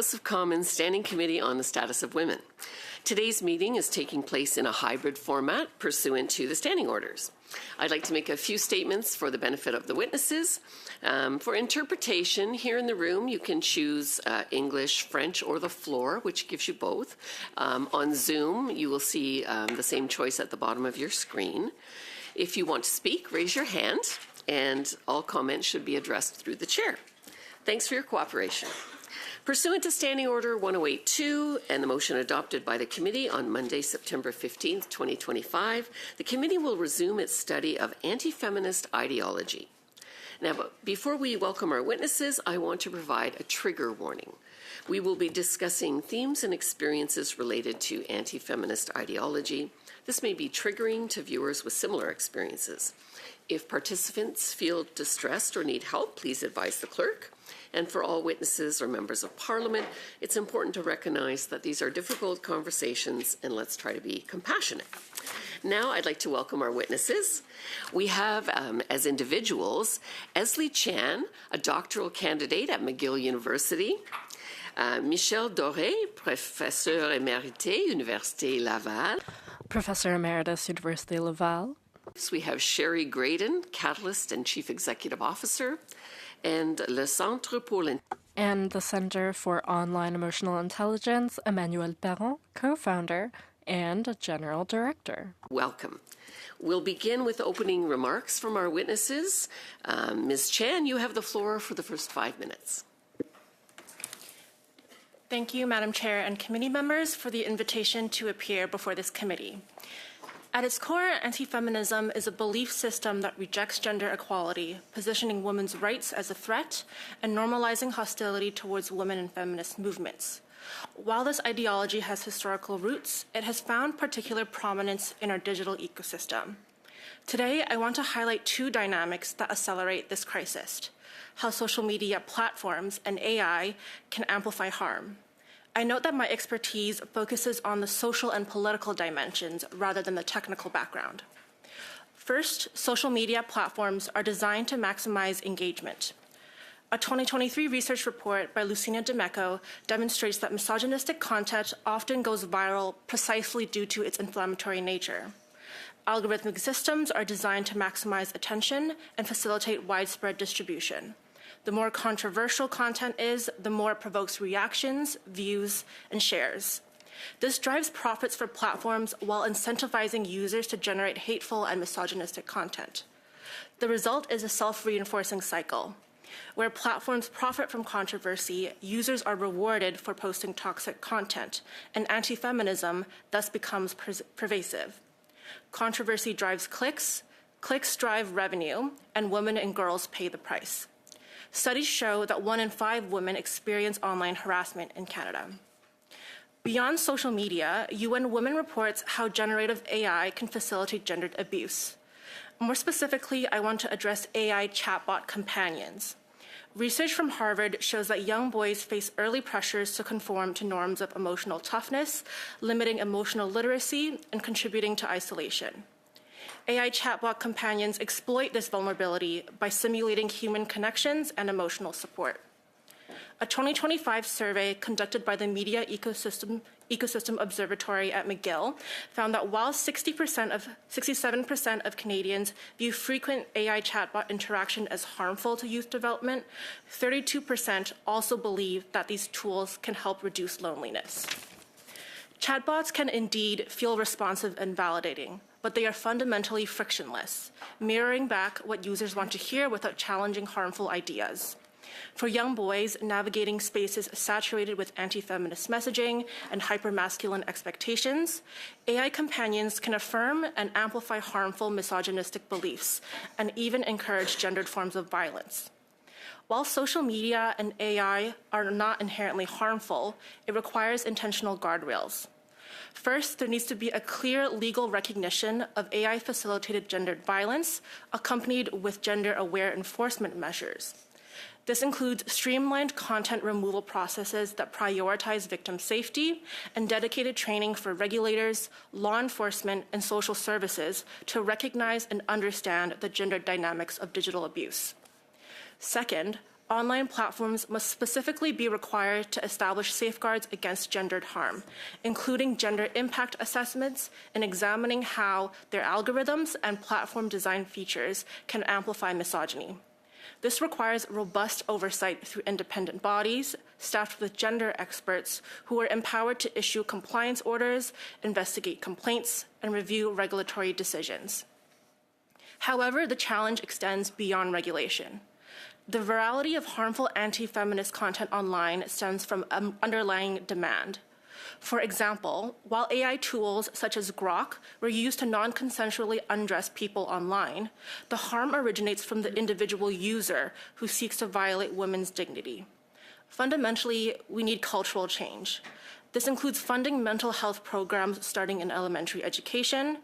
House of Commons Standing Committee on the Status of Women. Today's meeting is taking place in a hybrid format pursuant to the standing orders. I'd like to make a few statements for the benefit of the witnesses. For interpretation, here in the room, you can choose English, French, or the floor, which gives you both. On Zoom, you will see the same choice at the bottom of your screen. If you want to speak, raise your hand, and all comments should be addressed through the chair. Thanks for your cooperation. Pursuant to Standing Order 1082 and the motion adopted by the committee on Monday, September 15, 2025, the committee will resume its study of anti-feminist ideology. Now, before we welcome our witnesses, I want to provide a trigger warning. We will be discussing themes and experiences related to anti-feminist ideology. This may be triggering to viewers with similar experiences. If participants feel distressed or need help, please advise the clerk. And for all witnesses or members of Parliament, it's important to recognize that these are difficult conversations, and let's try to be compassionate. Now I'd like to welcome our witnesses. We have, as individuals, Esley Chan, a doctoral candidate at McGill University, Michel Doré, Professeur Émérité, Université Laval. Professor Emeritus, University Laval. So we have Sherry Graydon, Catalyst and Chief Executive Officer, and Le Centre pour and the Center for Online Emotional Intelligence, Emmanuel Perron, co-founder and General Director. Welcome. We'll begin with opening remarks from our witnesses. Ms. Chan, you have the floor for the first 5 minutes. Thank you, Madam Chair and committee members, for the invitation to appear before this committee. At its core, anti-feminism is a belief system that rejects gender equality, positioning women's rights as a threat, and normalizing hostility towards women and feminist movements. While this ideology has historical roots, it has found particular prominence in our digital ecosystem. Today, I want to highlight two dynamics that accelerate this crisis: how social media platforms and AI can amplify harm. I note that my expertise focuses on the social and political dimensions rather than the technical background. First, social media platforms are designed to maximize engagement. A 2023 research report by Lucina D'Ameco demonstrates that misogynistic content often goes viral precisely due to its inflammatory nature. Algorithmic systems are designed to maximize attention and facilitate widespread distribution. The more controversial content is, the more it provokes reactions, views, and shares. This drives profits for platforms while incentivizing users to generate hateful and misogynistic content. The result is a self-reinforcing cycle. Where platforms profit from controversy, users are rewarded for posting toxic content, and anti-feminism thus becomes pervasive. Controversy drives clicks, clicks drive revenue, and women and girls pay the price. Studies show that 1 in 5 women experience online harassment in Canada. Beyond social media, UN Women reports how generative AI can facilitate gendered abuse. More specifically, I want to address AI chatbot companions. Research from Harvard shows that young boys face early pressures to conform to norms of emotional toughness, limiting emotional literacy and contributing to isolation. AI chatbot companions exploit this vulnerability by simulating human connections and emotional support. A 2025 survey conducted by the Media Ecosystem Observatory at McGill found that while 67% of Canadians view frequent AI chatbot interaction as harmful to youth development, 32% also believe that these tools can help reduce loneliness. Chatbots can indeed feel responsive and validating, but they are fundamentally frictionless, mirroring back what users want to hear without challenging harmful ideas. For young boys navigating spaces saturated with anti-feminist messaging and hypermasculine expectations, AI companions can affirm and amplify harmful misogynistic beliefs and even encourage gendered forms of violence. While social media and AI are not inherently harmful, it requires intentional guardrails. First, there needs to be a clear legal recognition of AI-facilitated gendered violence, accompanied with gender-aware enforcement measures. This includes streamlined content removal processes that prioritize victim safety and dedicated training for regulators, law enforcement, and social services to recognize and understand the gender dynamics of digital abuse. Second, online platforms must specifically be required to establish safeguards against gendered harm, including gender impact assessments and examining how their algorithms and platform design features can amplify misogyny. This requires robust oversight through independent bodies, staffed with gender experts who are empowered to issue compliance orders, investigate complaints, and review regulatory decisions. However, the challenge extends beyond regulation. The virality of harmful anti-feminist content online stems from underlying demand. For example, while AI tools such as Grok were used to non-consensually undress people online, the harm originates from the individual user who seeks to violate women's dignity. Fundamentally, we need cultural change. This includes funding mental health programs starting in elementary education,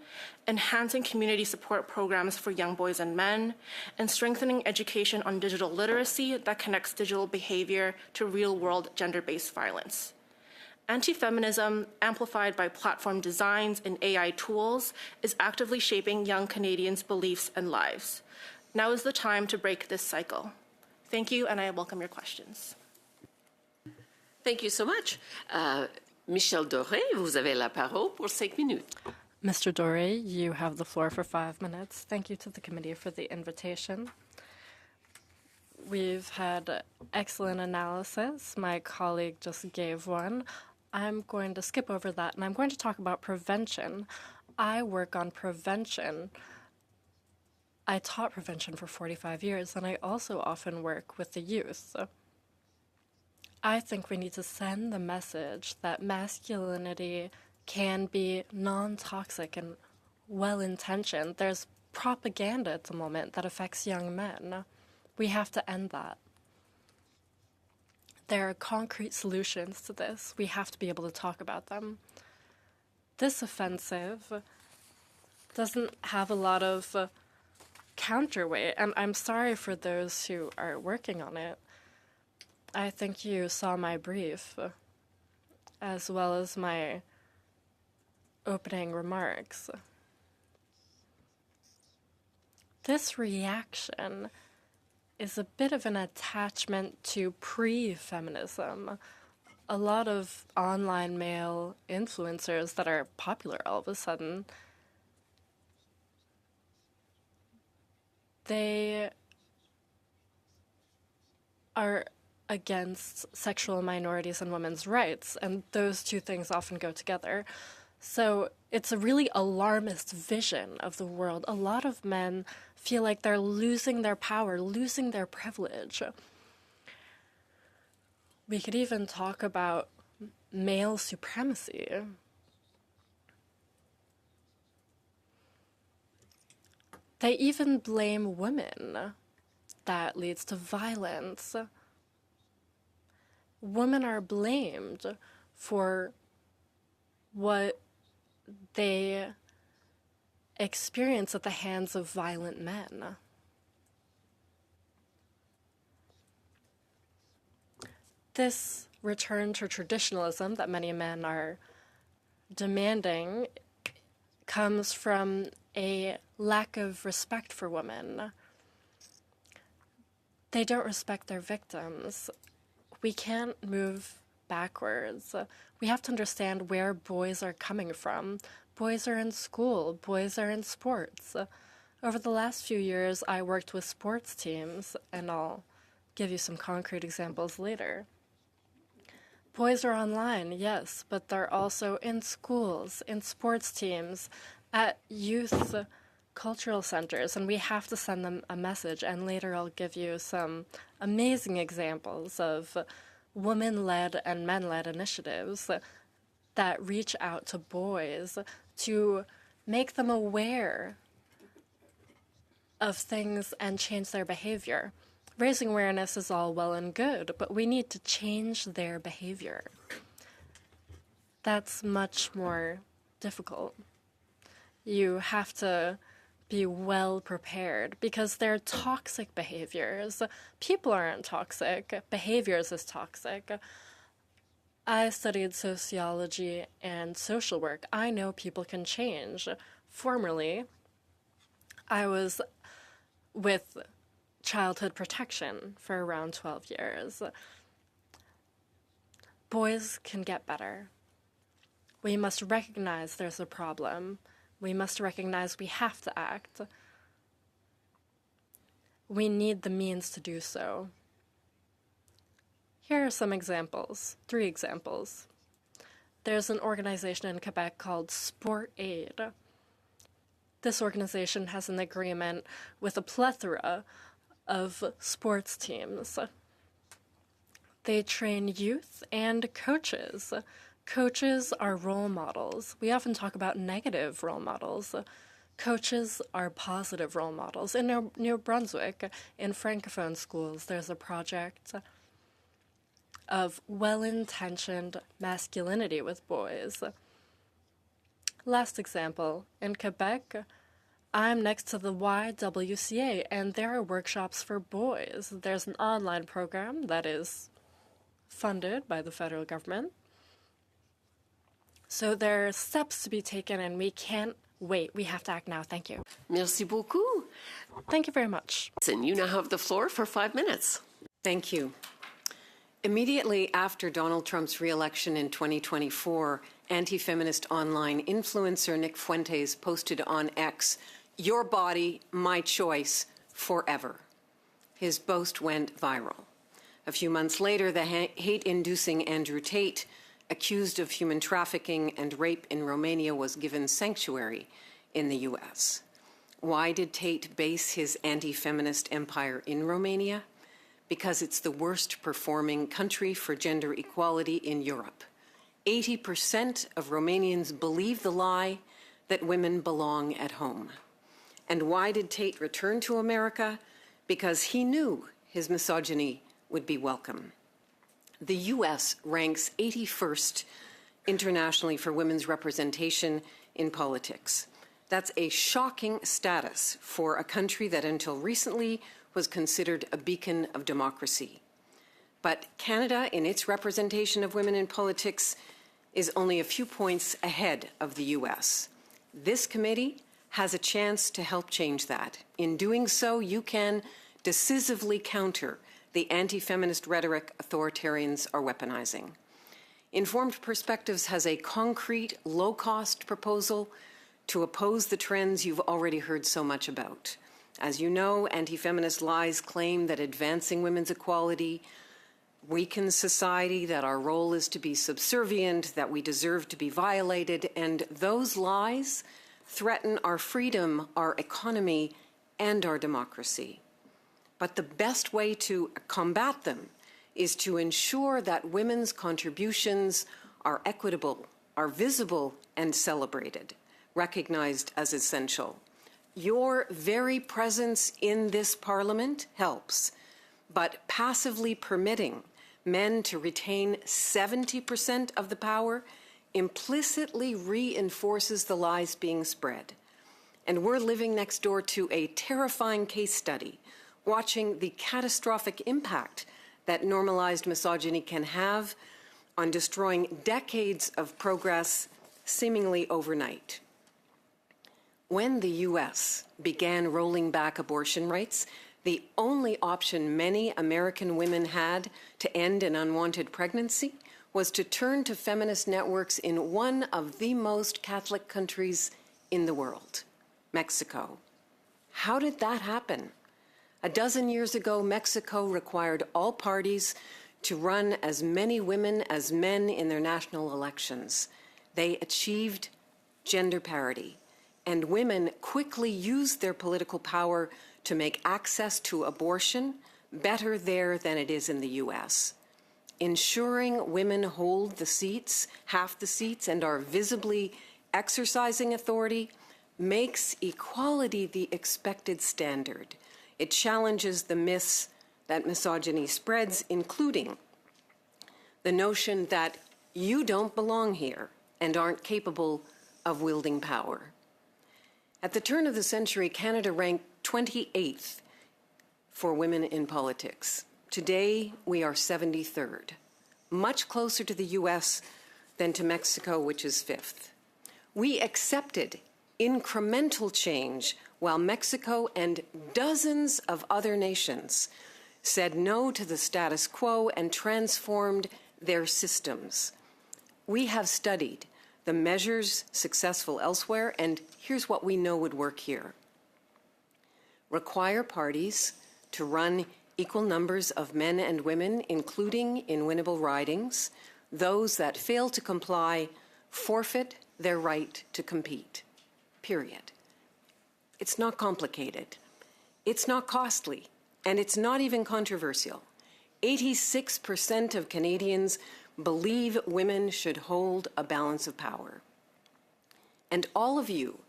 enhancing community support programs for young boys and men, and strengthening education on digital literacy that connects digital behavior to real-world gender-based violence. Anti-feminism, amplified by platform designs and AI tools, is actively shaping young Canadians' beliefs and lives. Now is the time to break this cycle. Thank you, and I welcome your questions. Thank you so much. Michel Doré, vous avez la parole pour 5 minutes. Mr. Doré, you have the floor for 5 minutes. Thank you to the committee for the invitation. We've had excellent analysis. My colleague just gave one. I'm going to skip over that, and I'm going to talk about prevention. I work on prevention. I taught prevention for 45 years, and I also often work with the youth. I think we need to send the message that masculinity can be non-toxic and well-intentioned. There's propaganda at the moment that affects young men. We have to end that. There are concrete solutions to this. We have to be able to talk about them. This offensive doesn't have a lot of counterweight, and I'm sorry for those who are working on it. I think you saw my brief, as well as my opening remarks. This reaction is a bit of an attachment to pre-feminism. A lot of online male influencers that are popular all of a sudden, they are against sexual minorities and women's rights, and those two things often go together. So it's a really alarmist vision of the world. A lot of men feel like they're losing their power, losing their privilege. We could even talk about male supremacy. They even blame women. That leads to violence. Women are blamed for what they experience at the hands of violent men. This return to traditionalism that many men are demanding comes from a lack of respect for women. They don't respect their victims. We can't move backwards. We have to understand where boys are coming from. Boys are in school. Boys are in sports. Over the last few years, I worked with sports teams, and I'll give you some concrete examples later. Boys are online, yes, but they're also in schools, in sports teams, at youth cultural centers, and we have to send them a message. And later I'll give you some amazing examples of women-led and men-led initiatives that reach out to boys to make them aware of things and change their behavior. Raising awareness is all well and good, but we need to change their behavior. That's much more difficult. You have to be well prepared because they're toxic behaviors. People aren't toxic. Behaviors is toxic. I studied sociology and social work. I know people can change. Formerly, I was with childhood protection for around 12 years. Boys can get better. We must recognize there's a problem. We must recognize we have to act. We need the means to do so. Here are some examples, 3 examples. There's an organization in Quebec called Sport Aid. This organization has an agreement with a plethora of sports teams. They train youth and coaches. Coaches are role models. We often talk about negative role models. Coaches are positive role models. In New Brunswick, in Francophone schools, there's a project of well-intentioned masculinity with boys. Last example, in Quebec, I'm next to the YWCA, and there are workshops for boys. There's an online program that is funded by the federal government. So there are steps to be taken, and we can't wait. We have to act now. Thank you. Merci beaucoup. Thank you very much. And you now have the floor for 5 minutes. Thank you. Immediately after Donald Trump's re-election in 2024, anti-feminist online influencer Nick Fuentes posted on X, "Your body, my choice, forever." His boast went viral. A few months later, the hate-inducing Andrew Tate, accused of human trafficking and rape in Romania, was given sanctuary in the U.S. Why did Tate base his anti-feminist empire in Romania? Because it's the worst performing country for gender equality in Europe. 80% of Romanians believe the lie that women belong at home. And why did Tate return to America? Because he knew his misogyny would be welcome. The U.S. ranks 81st internationally for women's representation in politics. That's a shocking status for a country that until recently was considered a beacon of democracy. But Canada, in its representation of women in politics, is only a few points ahead of the U.S. This committee has a chance to help change that. In doing so, you can decisively counter the anti-feminist rhetoric authoritarians are weaponizing. Informed Perspectives has a concrete, low-cost proposal to oppose the trends you've already heard so much about. As you know, anti-feminist lies claim that advancing women's equality weakens society, that our role is to be subservient, that we deserve to be violated, and those lies threaten our freedom, our economy, and our democracy. But the best way to combat them is to ensure that women's contributions are equitable, are visible, and celebrated, recognized as essential. Your very presence in this Parliament helps, but passively permitting men to retain 70% of the power implicitly reinforces the lies being spread. And we're living next door to a terrifying case study, watching the catastrophic impact that normalized misogyny can have on destroying decades of progress seemingly overnight. When the U.S. began rolling back abortion rights, the only option many American women had to end an unwanted pregnancy was to turn to feminist networks in one of the most Catholic countries in the world, Mexico. How did that happen? A dozen years ago, Mexico required all parties to run as many women as men in their national elections. They achieved gender parity, and women quickly used their political power to make access to abortion better there than it is in the U.S. Ensuring women hold the seats, half the seats, and are visibly exercising authority makes equality the expected standard. It challenges the myths that misogyny spreads, including the notion that you don't belong here and aren't capable of wielding power. At the turn of the century, Canada ranked 28th for women in politics. Today, we are 73rd, much closer to the U.S. than to Mexico, which is 5th. We accepted incremental change while Mexico and dozens of other nations said no to the status quo and transformed their systems. We have studied the measures successful elsewhere, and here's what we know would work here. Require parties to run equal numbers of men and women, including in winnable ridings. Those that fail to comply forfeit their right to compete, period. It's not complicated. It's not costly, and it's not even controversial. 86% of Canadians believe women should hold a balance of power. And all of you,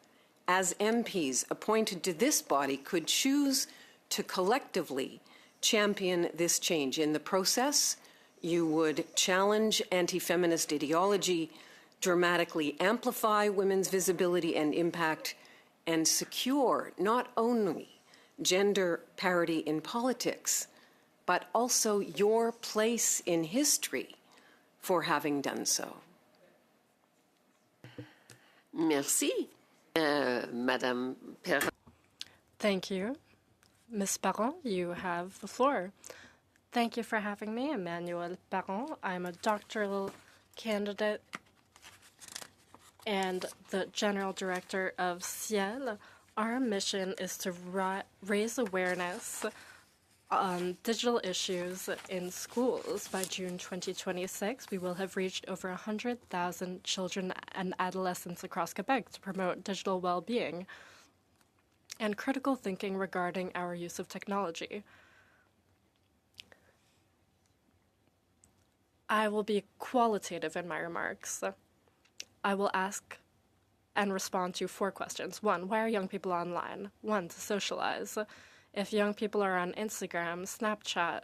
as MPs appointed to this body, could choose to collectively champion this change. In the process, you would challenge anti-feminist ideology, dramatically amplify women's visibility and impact, and secure not only gender parity in politics, but also your place in history for having done so. Merci. Madame Perrin. Thank you. Ms. Perron, you have the floor. Thank you for having me, Emmanuel Perron. I'm a doctoral candidate and the General Director of Ciel. Our mission is to raise awareness on digital issues in schools. By June 2026, we will have reached over 100,000 children and adolescents across Quebec to promote digital well-being and critical thinking regarding our use of technology. I will be qualitative in my remarks. I will ask and respond to 4 questions. 1, why are young people online? 1, to socialize. If young people are on Instagram, Snapchat,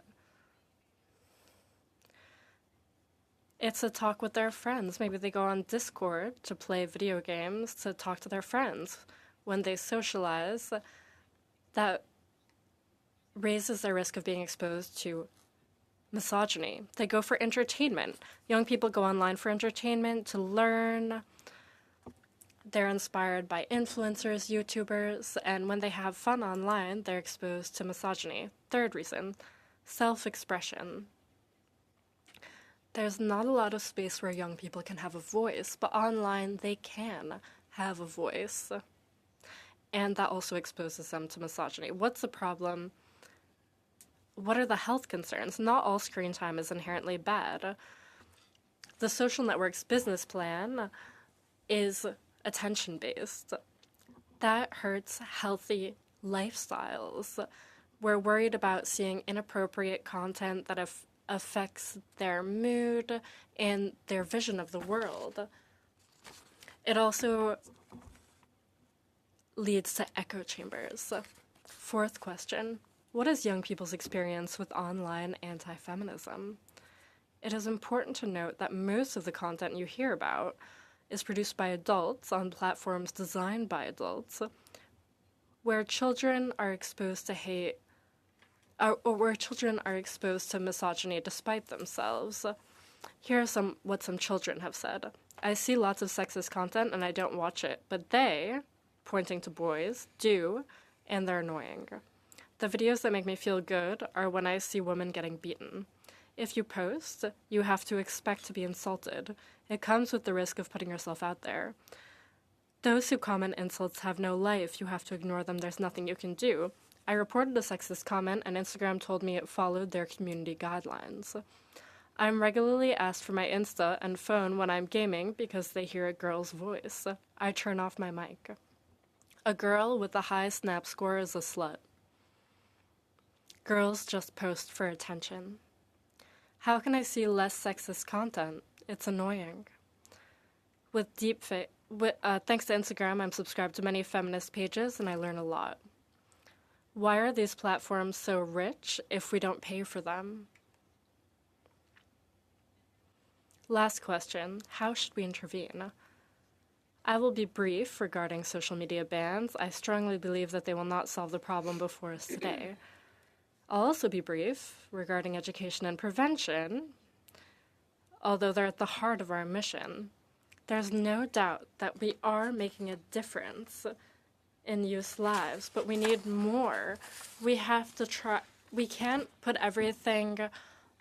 it's to talk with their friends. Maybe they go on Discord to play video games, to talk to their friends. When they socialize, that raises their risk of being exposed to misogyny. They go for entertainment. Young people go online for entertainment, to learn. They're inspired by influencers, YouTubers, and when they have fun online, they're exposed to misogyny. 3rd reason, self-expression. There's not a lot of space where young people can have a voice, but online they can have a voice. And that also exposes them to misogyny. What's the problem? What are the health concerns? Not all screen time is inherently bad. The social network's business plan is attention-based. That hurts healthy lifestyles. We're worried about seeing inappropriate content that affects their mood and their vision of the world. It also leads to echo chambers. 4th question, what is young people's experience with online anti-feminism? It is important to note that most of the content you hear about is produced by adults on platforms designed by adults, where children are exposed to hate, or where children are exposed to misogyny despite themselves. Here are what some children have said. I see lots of sexist content and I don't watch it, but they, pointing to boys, do, and they're annoying. The videos that make me feel good are when I see women getting beaten. If you post, you have to expect to be insulted. It comes with the risk of putting yourself out there. Those who comment insults have no life. You have to ignore them. There's nothing you can do. I reported a sexist comment, and Instagram told me it followed their community guidelines. I'm regularly asked for my Insta and phone when I'm gaming because they hear a girl's voice. I turn off my mic. A girl with a high Snap score is a slut. Girls just post for attention. How can I see less sexist content? It's annoying. Thanks to Instagram, I'm subscribed to many feminist pages and I learn a lot. Why are these platforms so rich if we don't pay for them? Last question, how should we intervene? I will be brief regarding social media bans. I strongly believe that they will not solve the problem before us today. I'll also be brief regarding education and prevention, although they're at the heart of our mission. There's no doubt that we are making a difference in youth lives, but we need more. We have to try. We can't put everything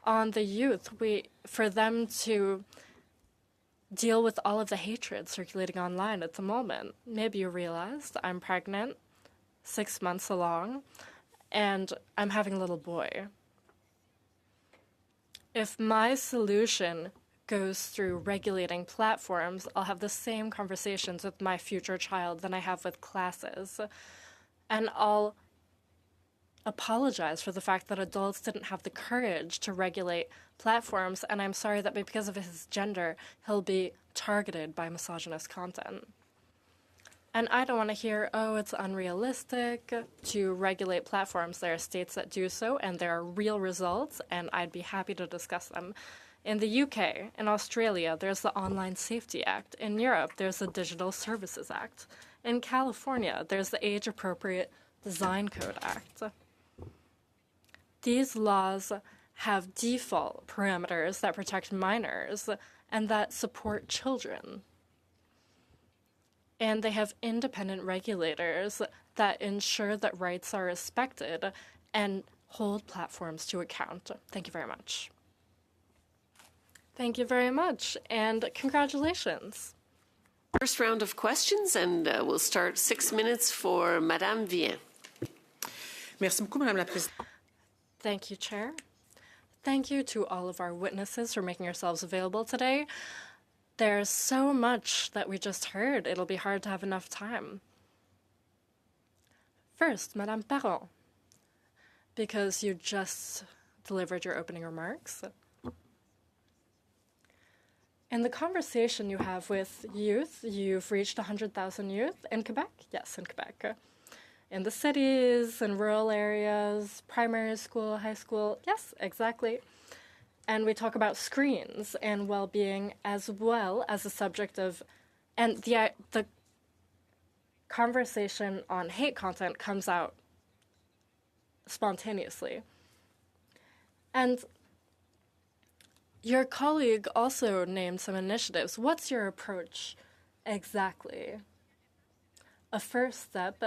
on the youth. For them to deal with all of the hatred circulating online at the moment. Maybe you realized I'm pregnant, 6 months along, and I'm having a little boy. If my solution goes through regulating platforms, I'll have the same conversations with my future child than I have with classes. And I'll apologize for the fact that adults didn't have the courage to regulate platforms, and I'm sorry that because of his gender, he'll be targeted by misogynist content. And I don't want to hear, oh, it's unrealistic to regulate platforms. There are states that do so, and there are real results, and I'd be happy to discuss them. In the UK, in Australia, there's the Online Safety Act. In Europe, there's the Digital Services Act. In California, there's the Age Appropriate Design Code Act. These laws have default parameters that protect minors and that support children. And they have independent regulators that ensure that rights are respected and hold platforms to account. Thank you very much. Thank you very much, and congratulations. First round of questions, and we'll start 6 minutes for Madame Vien. Merci beaucoup, Madame la Présidente. Thank you, Chair. Thank you to all of our witnesses for making yourselves available today. There's so much that we just heard. It'll be hard to have enough time. First, Madame Perron, because you just delivered your opening remarks. In the conversation you have with youth, you've reached 100,000 youth in Quebec? Yes, in Quebec. In the cities, in rural areas, primary school, high school. Yes, exactly. And we talk about screens and well-being as well as the subject of, and the conversation on hate content comes out spontaneously. And your colleague also named some initiatives. What's your approach exactly? A first step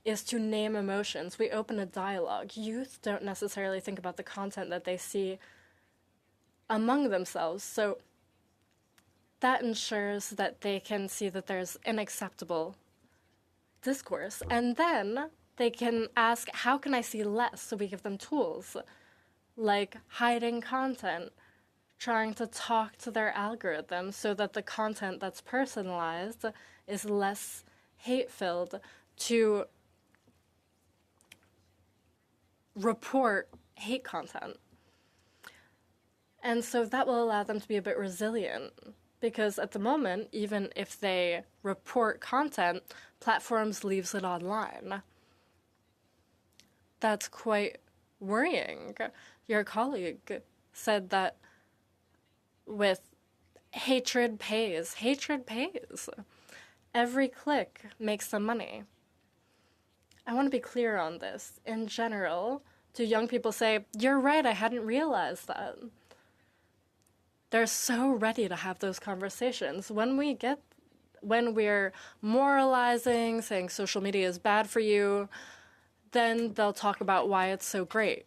is to name emotions. We open a dialogue. Youth don't necessarily think about the content that they see among themselves, so that ensures that they can see that there's unacceptable discourse. And then they can ask, how can I see less? So we give them tools like hiding content, trying to talk to their algorithm so that the content that's personalized is less hate-filled, to report hate content. And so that will allow them to be a bit resilient, because at the moment, even if they report content, platforms leaves it online. That's quite worrying. Your colleague said that with hatred pays. Hatred pays. Every click makes some money. I want to be clear on this. In general, do young people say, you're right, I hadn't realized that? They're so ready to have those conversations. When we're moralizing, saying social media is bad for you, then they'll talk about why it's so great.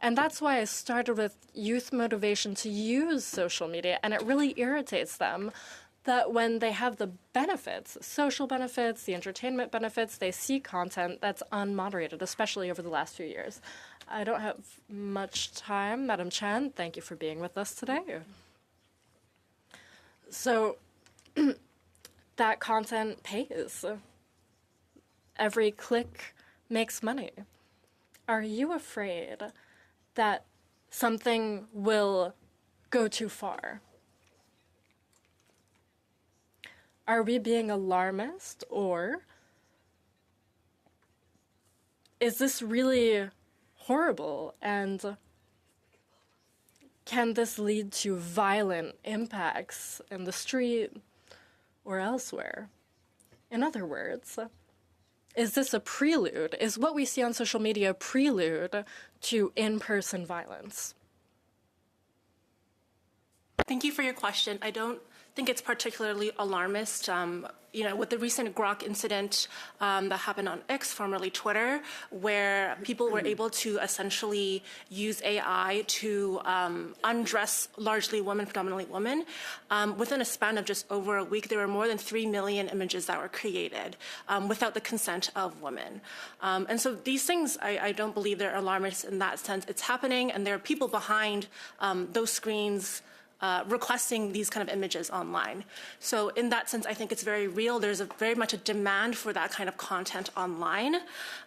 And that's why I started with youth motivation to use social media, and it really irritates them that when they have the benefits, social benefits, the entertainment benefits, they see content that's unmoderated, especially over the last few years. I don't have much time. Madam Chan, thank you for being with us today. So that content pays. Every click makes money. Are you afraid that something will go too far? Are we being alarmist, or is this really horrible, and can this lead to violent impacts in the street or elsewhere? In other words, is this a prelude? Is what we see on social media a prelude to in-person violence? Thank you for your question. I don't think it's particularly alarmist. With the recent Grok incident that happened on X, formerly Twitter, where people were able to essentially use AI to undress largely women, predominantly women. Within a span of just over a week, there were more than 3 million images that were created without the consent of women. And so these things, I don't believe they're alarmist in that sense. It's happening, and there are people behind those screens requesting these kind of images online. So in that sense, I think it's very real. There's very much a demand for that kind of content online.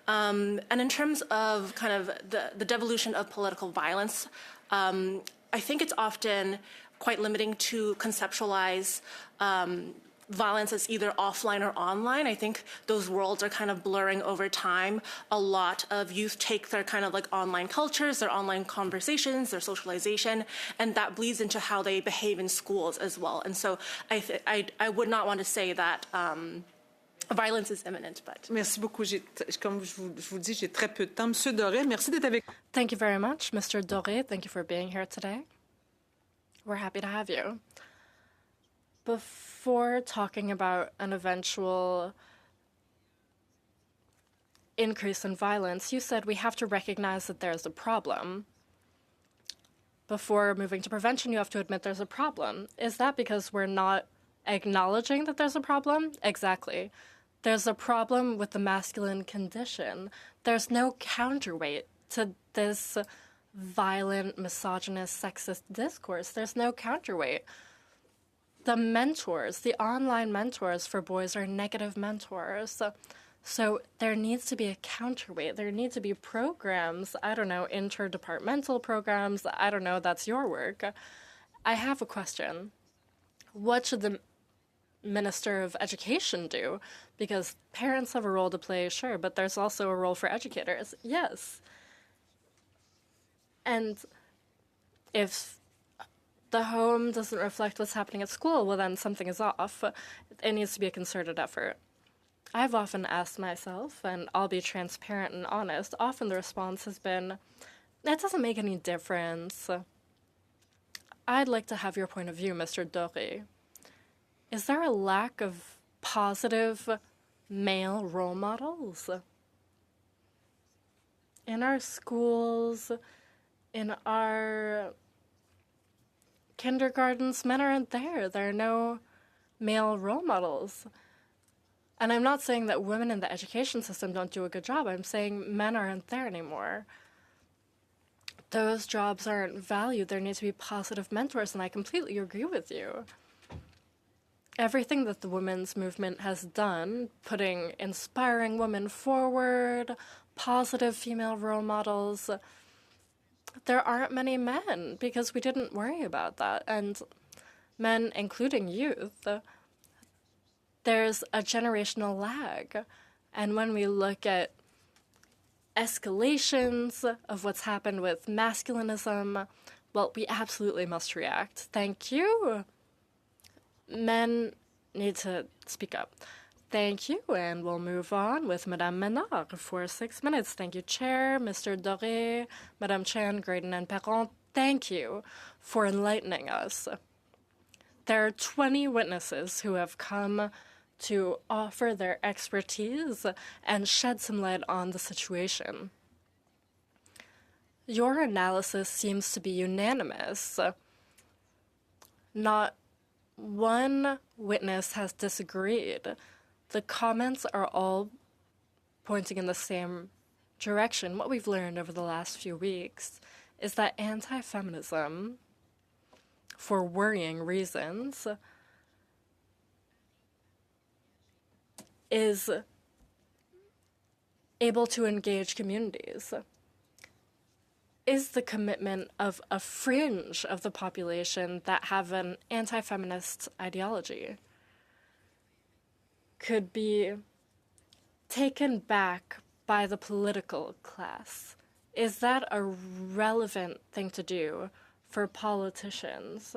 And in terms of kind of the devolution of political violence, I think it's often quite limiting to conceptualize violence as either offline or online. I think those worlds are kind of blurring over time. A lot of youth take their kind of like online cultures, their online conversations, their socialization, and that bleeds into how they behave in schools as well. And so I would not want to say that violence is imminent, but... Merci beaucoup. Comme je vous dis, j'ai très peu de temps. Monsieur Doré, merci d'être avec nous. Thank you very much, Mr. Doré. Thank you for being here today. We're happy to have you. Before talking about an eventual increase in violence, you said we have to recognize that there's a problem. Before moving to prevention, you have to admit there's a problem. Is that because we're not acknowledging that there's a problem? Exactly. There's a problem with the masculine condition. There's no counterweight to this violent, misogynist, sexist discourse. There's no counterweight. The mentors, the online mentors for boys are negative mentors. So there needs to be a counterweight. There need to be programs, I don't know, interdepartmental programs. I don't know, that's your work. I have a question. What should the Minister of Education do? Because parents have a role to play, sure, but there's also a role for educators. Yes. And if the home doesn't reflect what's happening at school, well, then something is off. It needs to be a concerted effort. I've often asked myself, and I'll be transparent and honest, often the response has been, it doesn't make any difference. I'd like to have your point of view, Mr. Doré. Is there a lack of positive male role models? In our schools, in our kindergartens, men aren't there. There are no male role models. And I'm not saying that women in the education system don't do a good job. I'm saying men aren't there anymore. Those jobs aren't valued. There needs to be positive mentors, and I completely agree with you. Everything that the women's movement has done, putting inspiring women forward, positive female role models, there aren't many men because we didn't worry about that. And men, including youth, there's a generational lag. And when we look at escalations of what's happened with masculinism, well, we absolutely must react. Thank you. Men need to speak up. Thank you, and we'll move on with Madame Menard for 6 minutes. Thank you, Chair, Mr. Doré, Madame Chan, Graydon, and Perron. Thank you for enlightening us. There are 20 witnesses who have come to offer their expertise and shed some light on the situation. Your analysis seems to be unanimous. Not one witness has disagreed. The comments are all pointing in the same direction. What we've learned over the last few weeks is that anti-feminism, for worrying reasons, is able to engage communities, is the commitment of a fringe of the population that have an anti-feminist ideology, could be taken back by the political class. Is that a relevant thing to do for politicians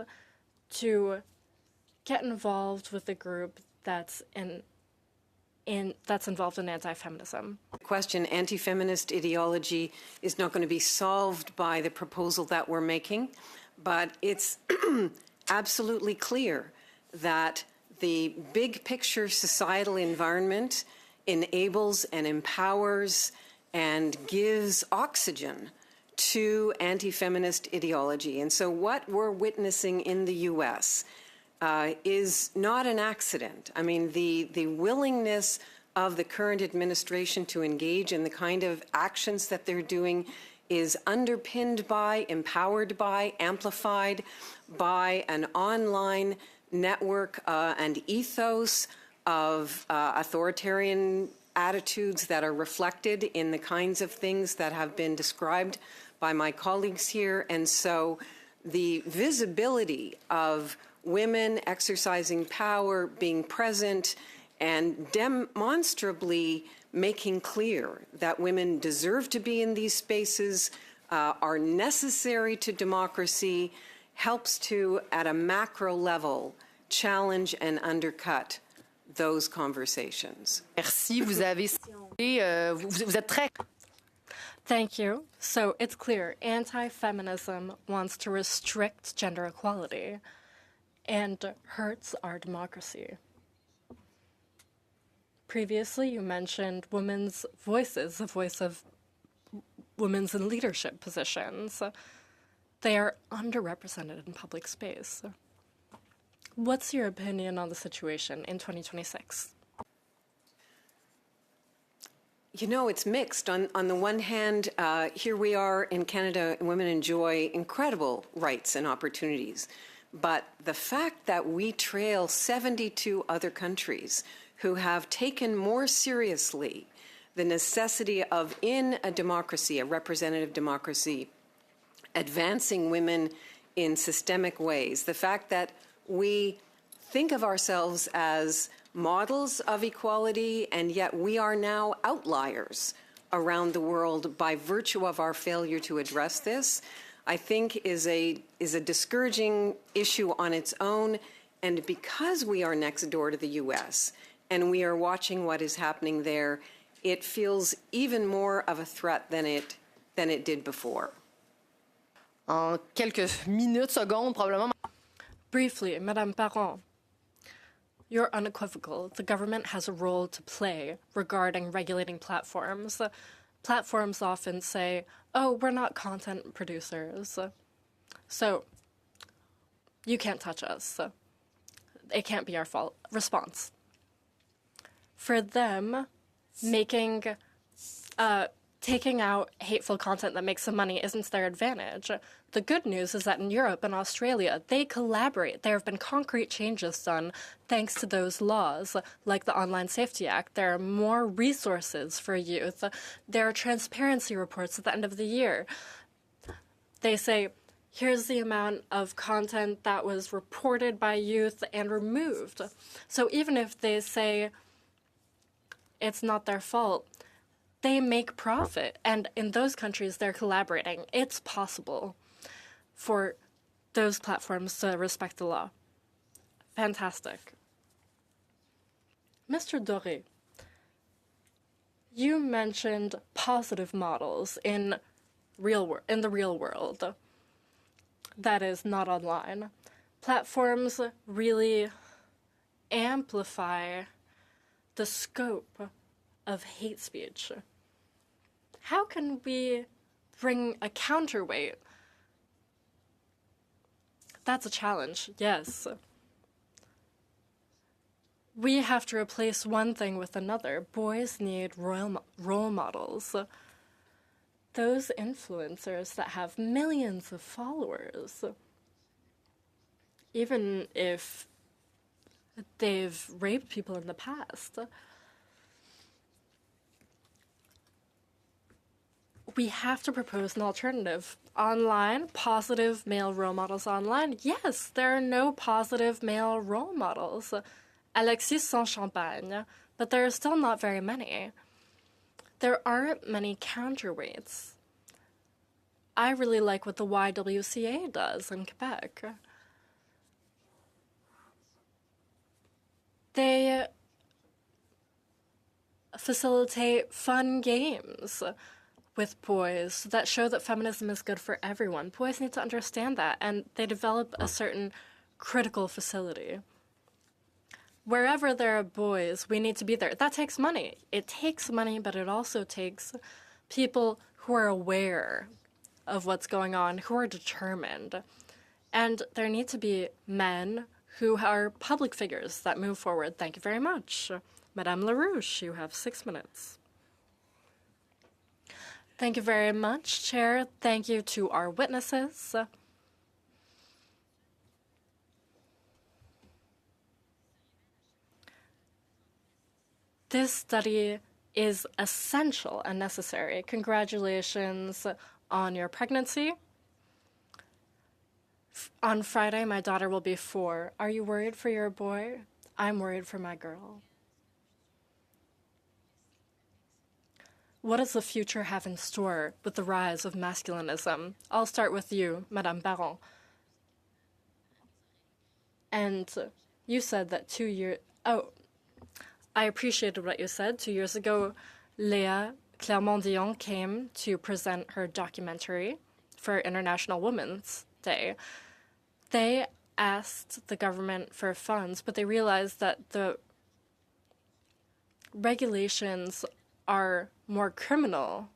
to get involved with a group that's involved in anti-feminism? The question, anti-feminist ideology is not going to be solved by the proposal that we're making, but it's absolutely clear that the big picture societal environment enables and empowers and gives oxygen to anti-feminist ideology. And so what we're witnessing in the U.S. Is not an accident. I mean, the willingness of the current administration to engage in the kind of actions that they're doing is underpinned by, empowered by, amplified by an online network and ethos of authoritarian attitudes that are reflected in the kinds of things that have been described by my colleagues here. And so the visibility of women exercising power, being present, and demonstrably making clear that women deserve to be in these spaces, are necessary to democracy, helps to, at a macro level, challenge and undercut those conversations. Merci, vous avez vous êtes très. Thank you. So it's clear anti-feminism wants to restrict gender equality and hurts our democracy. Previously, you mentioned women's voices, the voice of women in leadership positions. They are underrepresented in public space. What's your opinion on the situation in 2026? You know, it's mixed. On the one hand, here we are in Canada, women enjoy incredible rights and opportunities. But the fact that we trail 72 other countries who have taken more seriously the necessity of, in a democracy, a representative democracy, advancing women in systemic ways, the fact that we think of ourselves as models of equality, and yet we are now outliers around the world by virtue of our failure to address this, I think is a discouraging issue on its own. And because we are next door to the U.S. and we are watching what is happening there, it feels even more of a threat than it did before. En quelques minutes, secondes, probablement. Briefly, Madame Parent, you're unequivocal. The government has a role to play regarding regulating platforms. Platforms often say, oh, we're not content producers, so you can't touch us. It can't be our fault. Response. For them, taking out hateful content that makes them money isn't their advantage. The good news is that in Europe and Australia, they collaborate. There have been concrete changes done thanks to those laws, like the Online Safety Act. There are more resources for youth. There are transparency reports at the end of the year. They say, here's the amount of content that was reported by youth and removed. So even if they say it's not their fault, they make profit. And in those countries, they're collaborating. It's possible for those platforms to respect the law. Fantastic. Mr. Doré, you mentioned positive models in the real world. That is not online. Platforms really amplify the scope of hate speech. How can we bring a counterweight? That's a challenge, yes. We have to replace one thing with another. Boys need role models. Those influencers that have millions of followers, even if they've raped people in the past, we have to propose an alternative. Online, positive male role models online. Yes, there are no positive male role models. Alexis Sans-Champagne, but there are still not very many. There aren't many counterweights. I really like what the YWCA does in Quebec. They facilitate fun games with boys that show that feminism is good for everyone. Boys need to understand that, and they develop a certain critical facility. Wherever there are boys, we need to be there. That takes money. It takes money, but it also takes people who are aware of what's going on, who are determined. And there need to be men who are public figures that move forward. Thank you very much. Madame LaRouche, you have 6 minutes. Thank you very much, Chair. Thank you to our witnesses. This study is essential and necessary. Congratulations on your pregnancy. On Friday, my daughter will be 4. Are you worried for your boy? I'm worried for my girl. What does the future have in store with the rise of masculinism? I'll start with you, Madame Baron. And you said that 2 years... Oh, I appreciated what you said. 2 years ago, Léa Clermont-Dion came to present her documentary for International Women's Day. They asked the government for funds, but they realized that the regulations are more criminal,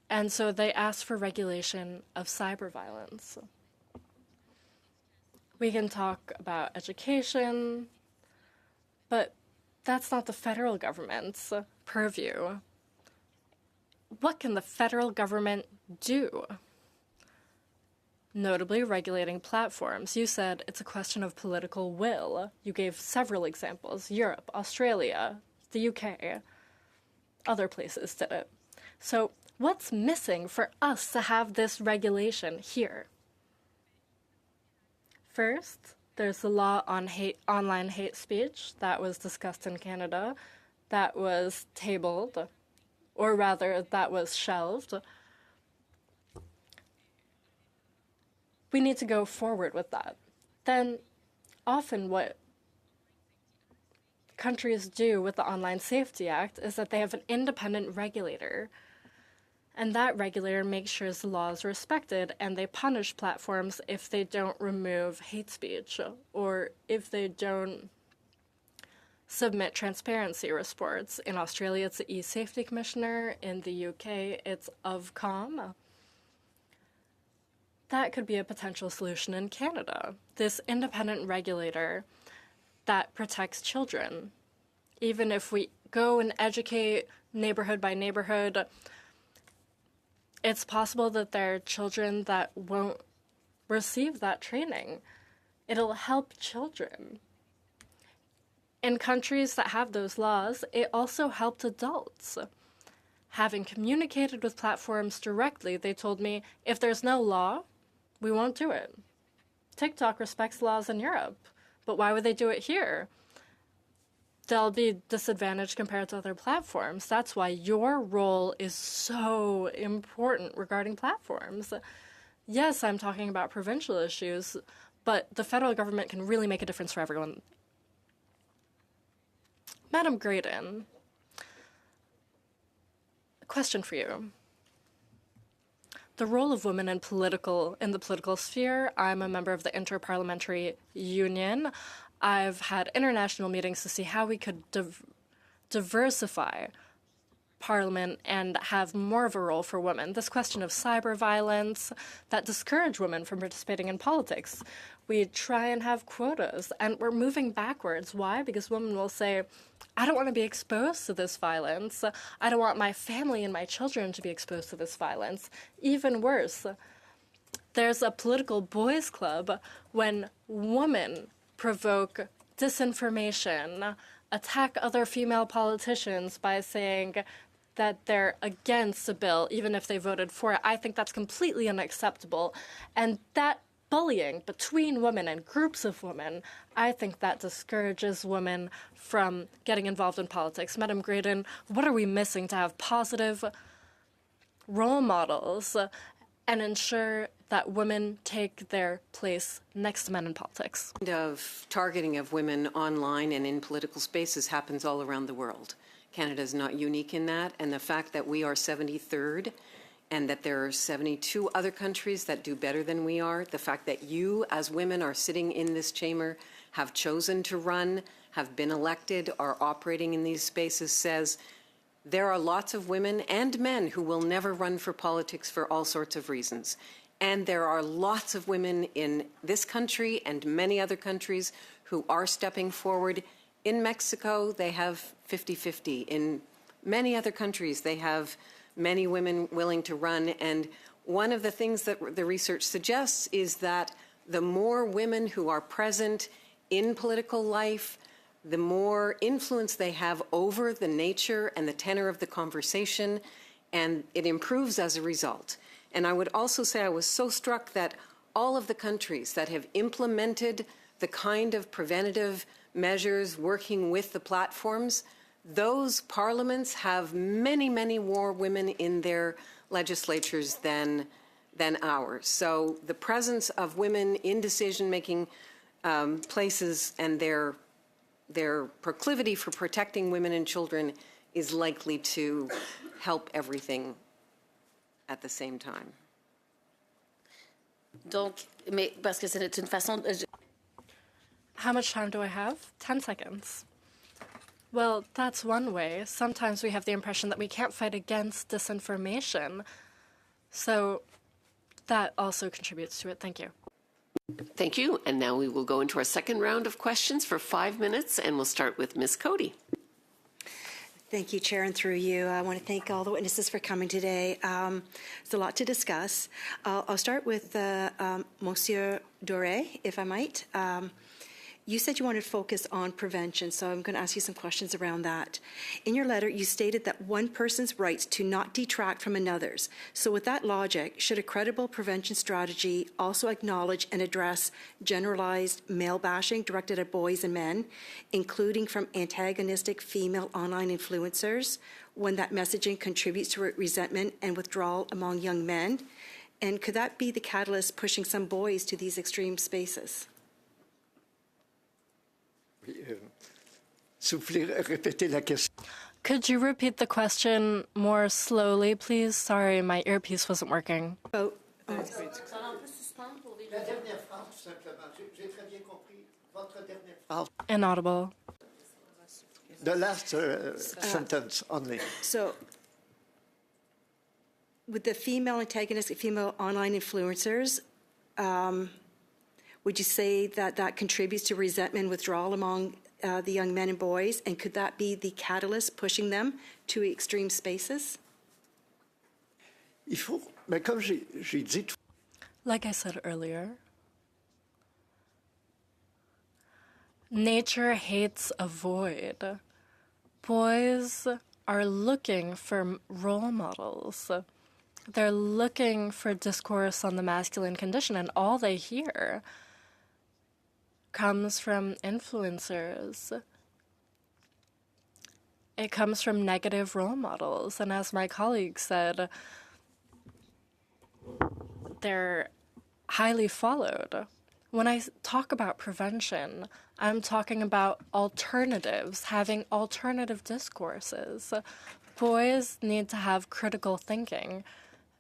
and so they asked for regulation of cyber violence. We can talk about education, but that's not the federal government's purview. What can the federal government do? Notably, regulating platforms. You said it's a question of political will. You gave several examples: Europe, Australia, the UK, other places did it. So what's missing for us to have this regulation here? First, there's the law on online hate speech that was discussed in Canada, that was tabled, or rather, that was shelved. We need to go forward with that. Then, often what countries do with the Online Safety Act is that they have an independent regulator, and that regulator makes sure the law is respected, and they punish platforms if they don't remove hate speech or if they don't submit transparency reports. In Australia, it's the e-Safety Commissioner. In the UK, it's Ofcom. That could be a potential solution in Canada. This independent regulator that protects children. Even if we go and educate neighborhood by neighborhood, it's possible that there are children that won't receive that training. It'll help children. In countries that have those laws, it also helped adults. Having communicated with platforms directly, they told me, if there's no law, we won't do it. TikTok respects laws in Europe, but why would they do it here? They'll be disadvantaged compared to other platforms. That's why your role is so important regarding platforms. Yes, I'm talking about provincial issues, but the federal government can really make a difference for everyone. Madam Graydon, a question for you. The role of women in the political sphere. I'm a member of the Interparliamentary Union. I've had international meetings to see how we could diversify Parliament and have more of a role for women. This question of cyber violence that discourage women from participating in politics. We try and have quotas, and we're moving backwards. Why? Because women will say, I don't want to be exposed to this violence. I don't want my family and my children to be exposed to this violence. Even worse, there's a political boys' club when women provoke disinformation, attack other female politicians by saying that they're against a bill, even if they voted for it. I think that's completely unacceptable. And that bullying between women and groups of women, I think that discourages women from getting involved in politics. Madam Graydon, what are we missing to have positive role models and ensure that women take their place next to men in politics? Of targeting of women online and in political spaces happens all around the world. Canada is not unique in that, and the fact that we are 73rd and that there are 72 other countries that do better than we are. The fact that you, as women, are sitting in this chamber, have chosen to run, have been elected, are operating in these spaces says there are lots of women and men who will never run for politics for all sorts of reasons. And there are lots of women in this country and many other countries who are stepping forward. In Mexico, they have 50-50. In many other countries, they have many women willing to run. And one of the things that the research suggests is that the more women who are present in political life, the more influence they have over the nature and the tenor of the conversation, and it improves as a result. And I would also say I was so struck that all of the countries that have implemented the kind of preventative measures working with the platforms, those parliaments have many, many more women in their legislatures than ours. So the presence of women in decision-making places and their proclivity for protecting women and children is likely to help everything at the same time. Donc, mais parce que c'est une façon. How much time do I have? 10 seconds. Well, that's one way. Sometimes we have the impression that we can't fight against disinformation. So that also contributes to it. Thank you. Thank you. And now we will go into our second round of questions for 5 minutes, and we'll start with Ms. Cody. Thank you, Chair, and through you. I want to thank all the witnesses for coming today. There's a lot to discuss. I'll start with Monsieur Doré, if I might. You said you wanted to focus on prevention, so I'm going to ask you some questions around that. In your letter, you stated that one person's rights to not detract from another's. So with that logic, should a credible prevention strategy also acknowledge and address generalized male bashing directed at boys and men, including from antagonistic female online influencers, when that messaging contributes to resentment and withdrawal among young men? And could that be the catalyst pushing some boys to these extreme spaces? Could you repeat the question more slowly, please? Sorry, my earpiece wasn't working. Inaudible. The last sentence only. So, with the female antagonistic, female online influencers, would you say that that contributes to resentment and withdrawal among the young men and boys? And could that be the catalyst pushing them to extreme spaces? Like I said earlier, nature hates a void. Boys are looking for role models. They're looking for discourse on the masculine condition, and all they hear comes from influencers. It comes from negative role models. And as my colleague said, they're highly followed. When I talk about prevention, I'm talking about alternatives, having alternative discourses. Boys need to have critical thinking.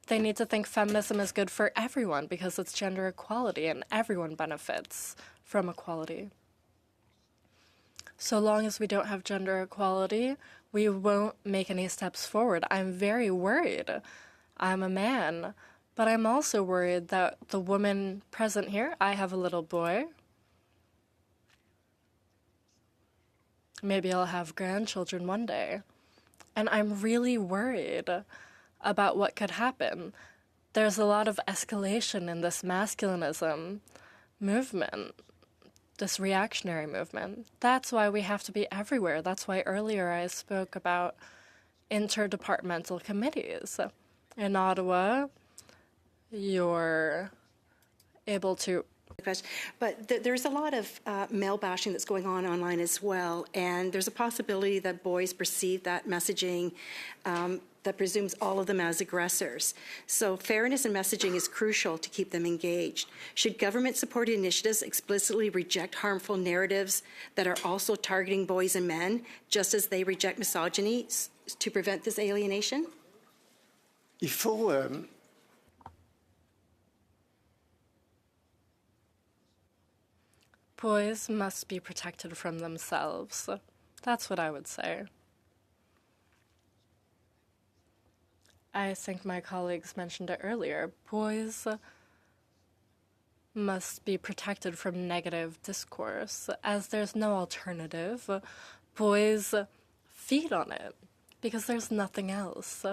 They need to think feminism is good for everyone because it's gender equality and everyone benefits from equality. So long as we don't have gender equality, we won't make any steps forward. I'm very worried. I'm a man, but I'm also worried that the woman present here, I have a little boy. Maybe I'll have grandchildren one day. And I'm really worried about what could happen. There's a lot of escalation in this masculinism movement, this reactionary movement. That's why we have to be everywhere. That's why earlier I spoke about interdepartmental committees. In Ottawa, you're able to... But there's a lot of male bashing that's going on online as well, and there's a possibility that boys perceive that messaging that presumes all of them as aggressors. So fairness in messaging is crucial to keep them engaged. Should government-supported initiatives explicitly reject harmful narratives that are also targeting boys and men, just as they reject misogyny, to prevent this alienation? il faut Boys must be protected from themselves. That's what I would say. I think my colleagues mentioned it earlier. Boys must be protected from negative discourse, as there's no alternative. Boys feed on it, because there's nothing else.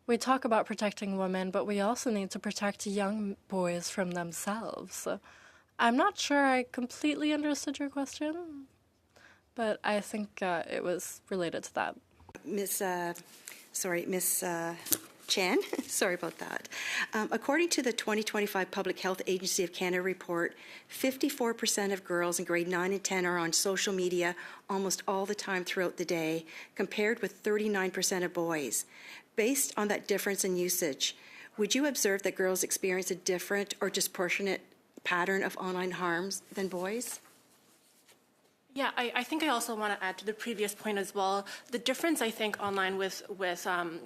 We talk about protecting women, but we also need to protect young boys from themselves. I'm not sure I completely understood your question, but I think it was related to that. Miss Chan, sorry about that. According to the 2025 Public Health Agency of Canada report, 54% of girls in grade 9 and 10 are on social media almost all the time throughout the day, compared with 39% of boys. Based on that difference in usage, would you observe that girls experience a different or disproportionate pattern of online harms than boys? Yeah, I think I also want to add to the previous point as well. The difference, I think, online with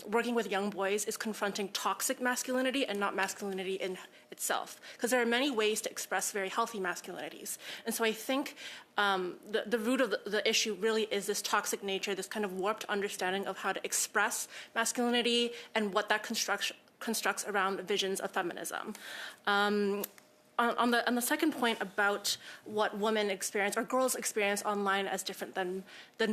working with young boys is confronting toxic masculinity and not masculinity in itself. Because there are many ways to express very healthy masculinities. And so I think the root of the issue really is this toxic nature, this kind of warped understanding of how to express masculinity and what that constructs around visions of feminism. On the second point about what women experience or girls experience online as different than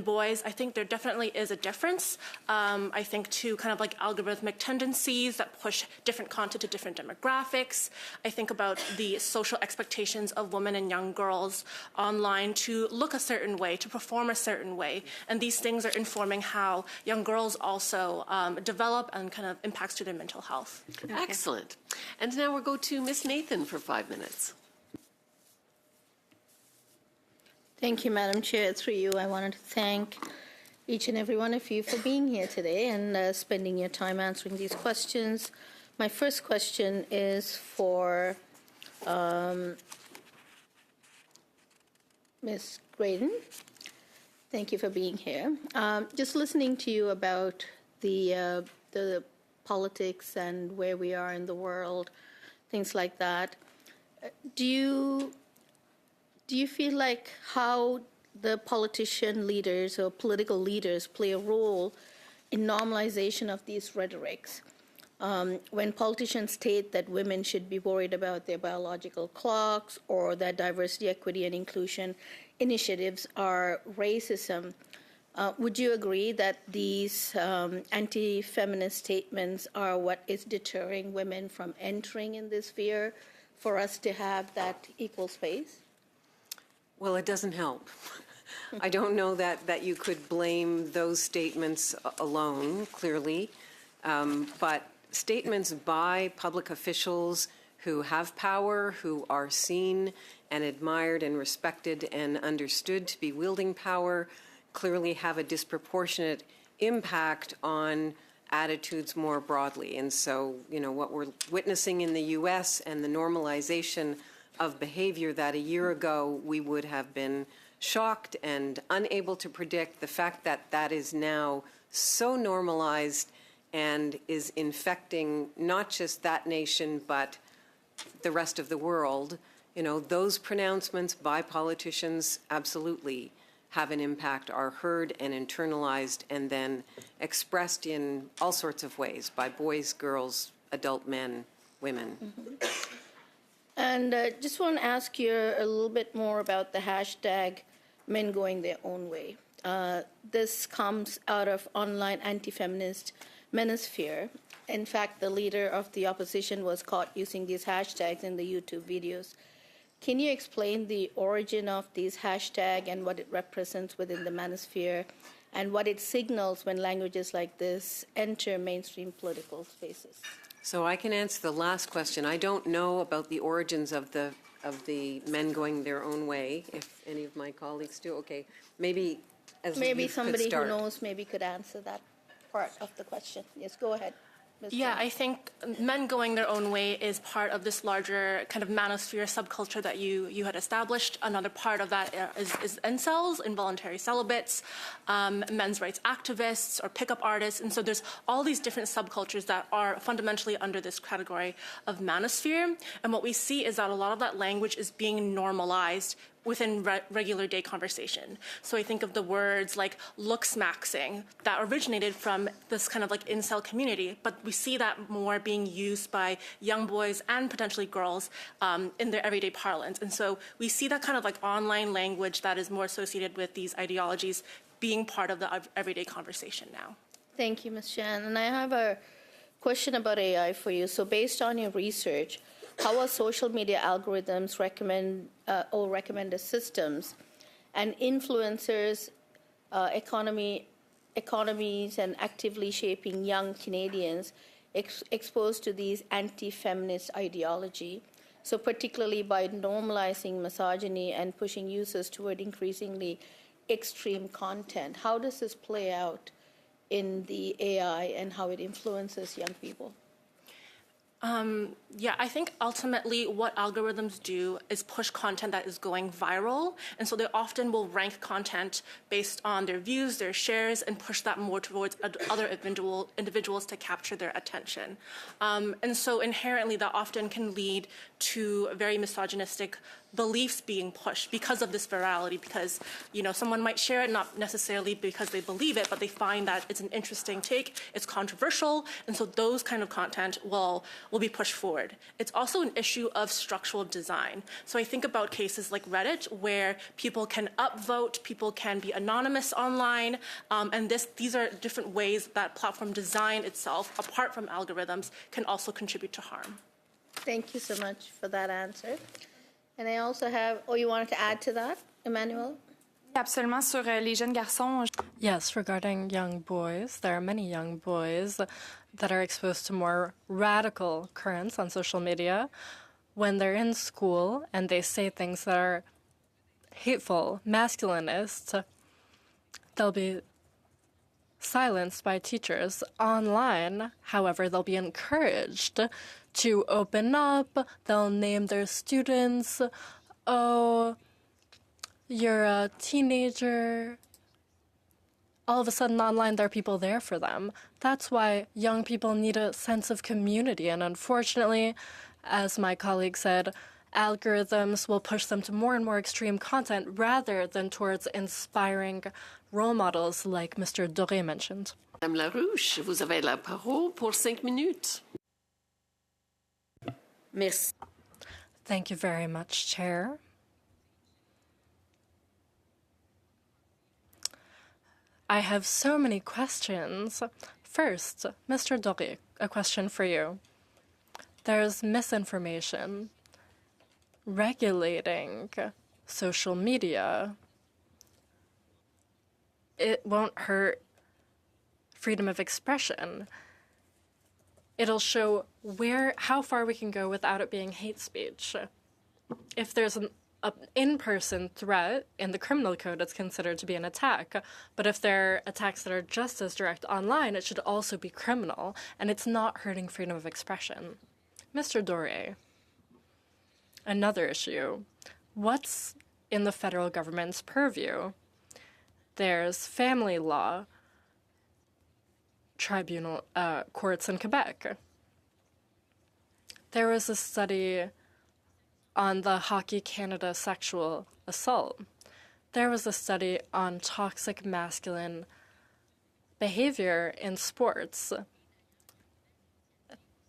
boys, I think there definitely is a difference. I think too, kind of like algorithmic tendencies that push different content to different demographics. I think about the social expectations of women and young girls online to look a certain way, to perform a certain way, and these things are informing how young girls also develop and kind of impacts to their mental health. Okay. Excellent. And now we'll go to Ms. Nathan for 5 minutes. Thank you, Madam Chair. Through you, I wanted to thank each and every one of you for being here today and spending your time answering these questions. My first question is for Ms. Graydon. Thank you for being here. Just listening to you about the politics and where we are in the world, things like that. Do you feel like how the politician leaders or political leaders play a role in normalization of these rhetorics? When politicians state that women should be worried about their biological clocks or that diversity, equity, and inclusion initiatives are racism, would you agree that these anti-feminist statements are what is deterring women from entering in this sphere for us to have that equal space? Well, it doesn't help. I don't know that you could blame those statements alone, clearly, but statements by public officials who have power, who are seen and admired and respected and understood to be wielding power, clearly have a disproportionate impact on attitudes more broadly. And so, you know, what we're witnessing in the U.S. and the normalization of behavior that a year ago we would have been shocked and unable to predict, the fact that that is now so normalized and is infecting not just that nation but the rest of the world, you know, those pronouncements by politicians absolutely have an impact, are heard and internalized and then expressed in all sorts of ways by boys, girls, adult men, women. Mm-hmm. And just want to ask you a little bit more about the hashtag men going their own way. This comes out of online anti-feminist manosphere. In fact, the leader of the opposition was caught using these hashtags in the YouTube videos. Can you explain the origin of these hashtags and what it represents within the manosphere and what it signals when languages like this enter mainstream political spaces? So I can answer the last question. I don't know about the origins of the men going their own way. If any of my colleagues do, okay. Maybe as maybe you somebody could start. who knows maybe could answer that part of the question. Yes, go ahead. Ms. Yeah, Chen? I think men going their own way is part of this larger kind of manosphere subculture that you had established. Another part of that is incels, involuntary celibates, men's rights activists, or pickup artists. And so there's all these different subcultures that are fundamentally under this category of manosphere. And what we see is that a lot of that language is being normalized within regular day conversation. So I think of the words like looks-maxing that originated from this kind of like incel community, but we see that more being used by young boys and potentially girls in their everyday parlance. And so we see that kind of like online language that is more associated with these ideologies being part of the everyday conversation now. Thank you, Ms. Chan. And I have a question about AI for you. So based on your research, how are social media algorithms recommended systems and influencers, economies, and actively shaping young Canadians exposed to these anti-feminist ideology? So particularly by normalizing misogyny and pushing users toward increasingly extreme content. How does this play out in the AI and how it influences young people? Yeah, I think ultimately what algorithms do is push content that is going viral. And so they often will rank content based on their views, their shares, and push that more towards other individuals to capture their attention. And so inherently that often can lead to very misogynistic beliefs being pushed because of this virality, because, you know, someone might share it not necessarily because they believe it, but they find that it's an interesting take, it's controversial, and so those kind of content will be pushed forward. It's also an issue of structural design. So I think about cases like Reddit, where people can upvote, people can be anonymous online, and these are different ways that platform design itself, apart from algorithms, can also contribute to harm. Thank you so much for that answer. And I also have, you wanted to add to that, Emmanuel? Absolument, sur les jeunes garçons. Yes, regarding young boys, there are many young boys that are exposed to more radical currents on social media when they're in school and they say things that are hateful, masculinist. They'll be silenced by teachers. Online, however, they'll be encouraged to open up. They'll name their students. Oh, you're a teenager. All of a sudden online, there are people there for them. That's why young people need a sense of community. And unfortunately, as my colleague said, algorithms will push them to more and more extreme content rather than towards inspiring role models like Mr. Doré mentioned. Madame Larouche, vous avez la parole pour 5 minutes. Merci. Thank you very much, Chair. I have so many questions. First, Mr. Doré, a question for you. There's misinformation. Regulating social media, it won't hurt freedom of expression. It'll show how far we can go without it being hate speech. If there's an in-person threat in the criminal code, it's considered to be an attack. But if there are attacks that are just as direct online, it should also be criminal, and it's not hurting freedom of expression. Mr. Doré, another issue. What's in the federal government's purview? There's family law tribunal courts in Quebec. There was a study on the Hockey Canada sexual assault. There was a study on toxic masculine behavior in sports.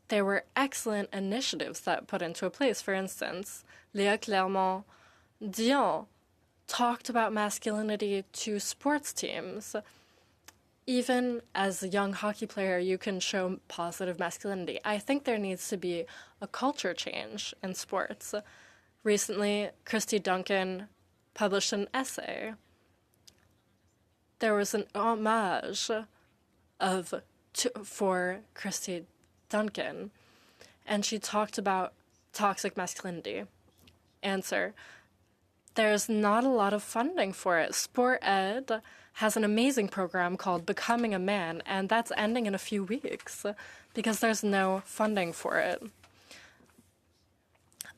There were excellent initiatives that put into place. For instance, Léa Clermont-Dion talked about masculinity to sports teams. Even as a young hockey player, you can show positive masculinity. I think there needs to be a culture change in sports. Recently, Christy Duncan published an essay. There was an homage for Christy Duncan, and she talked about toxic masculinity. Answer: there's not a lot of funding for it. Sport Ed has an amazing program called Becoming a Man, and that's ending in a few weeks because there's no funding for it.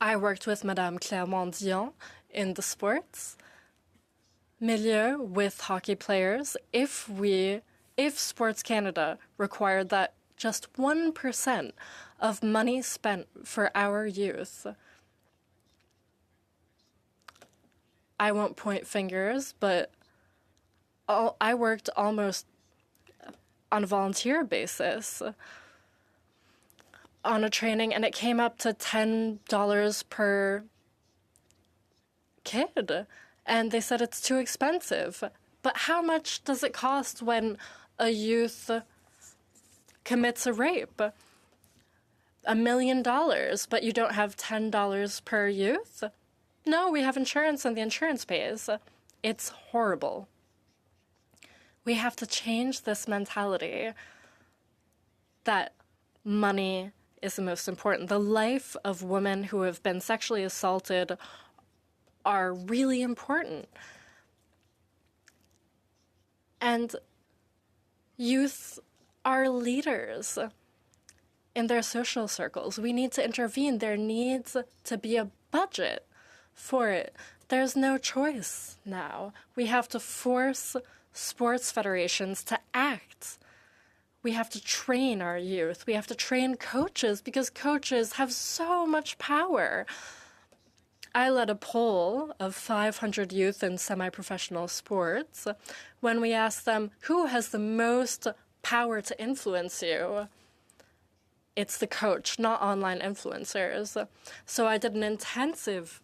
I worked with Madame Clermont-Dion in the sports milieu with hockey players. If Sports Canada required that just 1% of money spent for our youth, I won't point fingers, but I worked almost on a volunteer basis on a training, and it came up to $10 per kid. And they said it's too expensive. But how much does it cost when a youth commits a rape? $1 million, but you don't have $10 per youth? No, we have insurance and the insurance pays. It's horrible. We have to change this mentality that money is the most important. The life of women who have been sexually assaulted are really important. And youth are leaders in their social circles. We need to intervene. There needs to be a budget for it. There's no choice now. We have to force sports federations to act. We have to train our youth. We have to train coaches because coaches have so much power. I led a poll of 500 youth in semi-professional sports when we asked them, who has the most power to influence you? It's the coach, not online influencers. So I did an intensive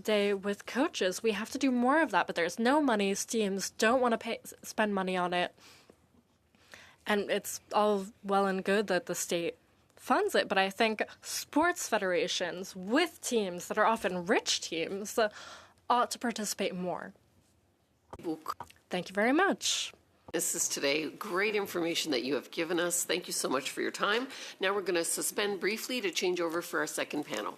day with coaches. We have to do more of that, but there's no money. Teams don't want to spend money on it. And it's all well and good that the state funds it, but I think sports federations with teams that are often rich teams ought to participate more. Thank you very much. This is today great information that you have given us. Thank you so much for your time. Now we're going to suspend briefly to change over for our second panel.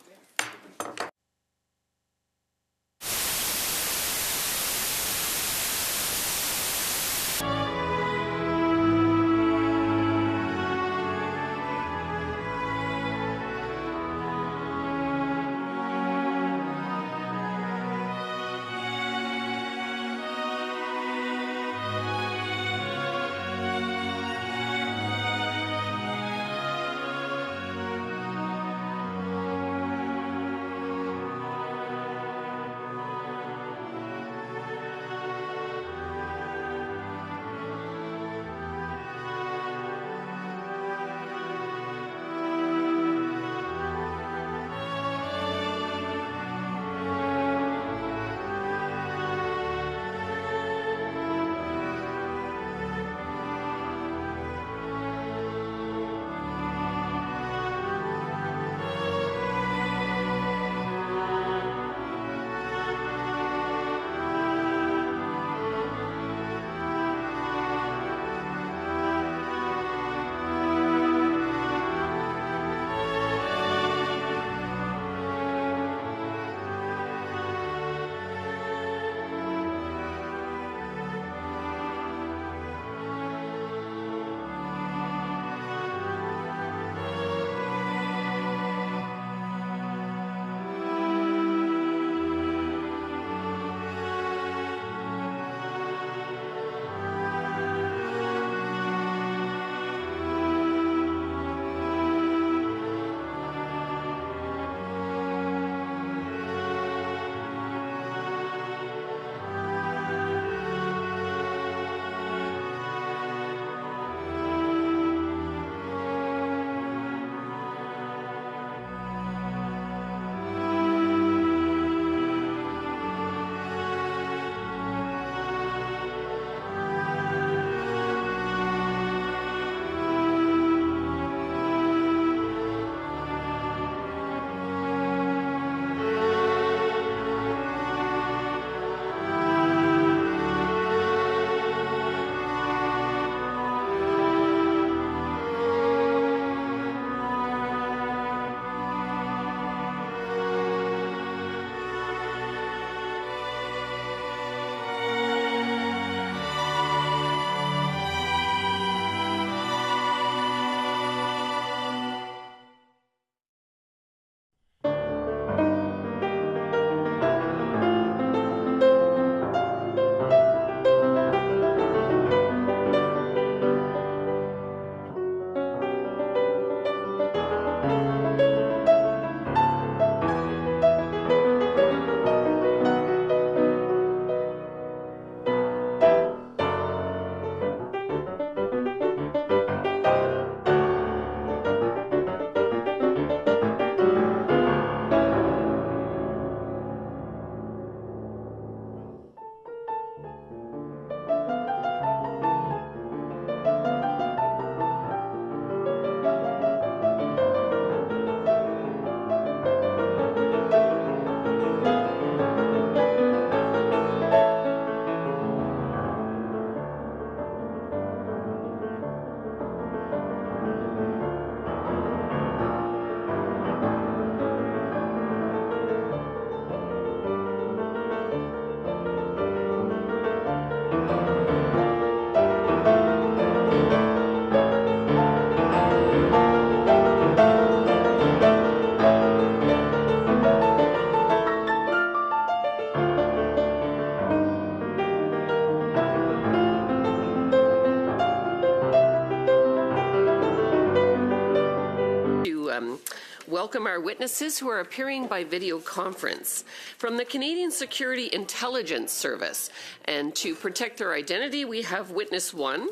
welcome our witnesses who are appearing by video conference. From the Canadian Security Intelligence Service, and to protect their identity, we have Witness 1,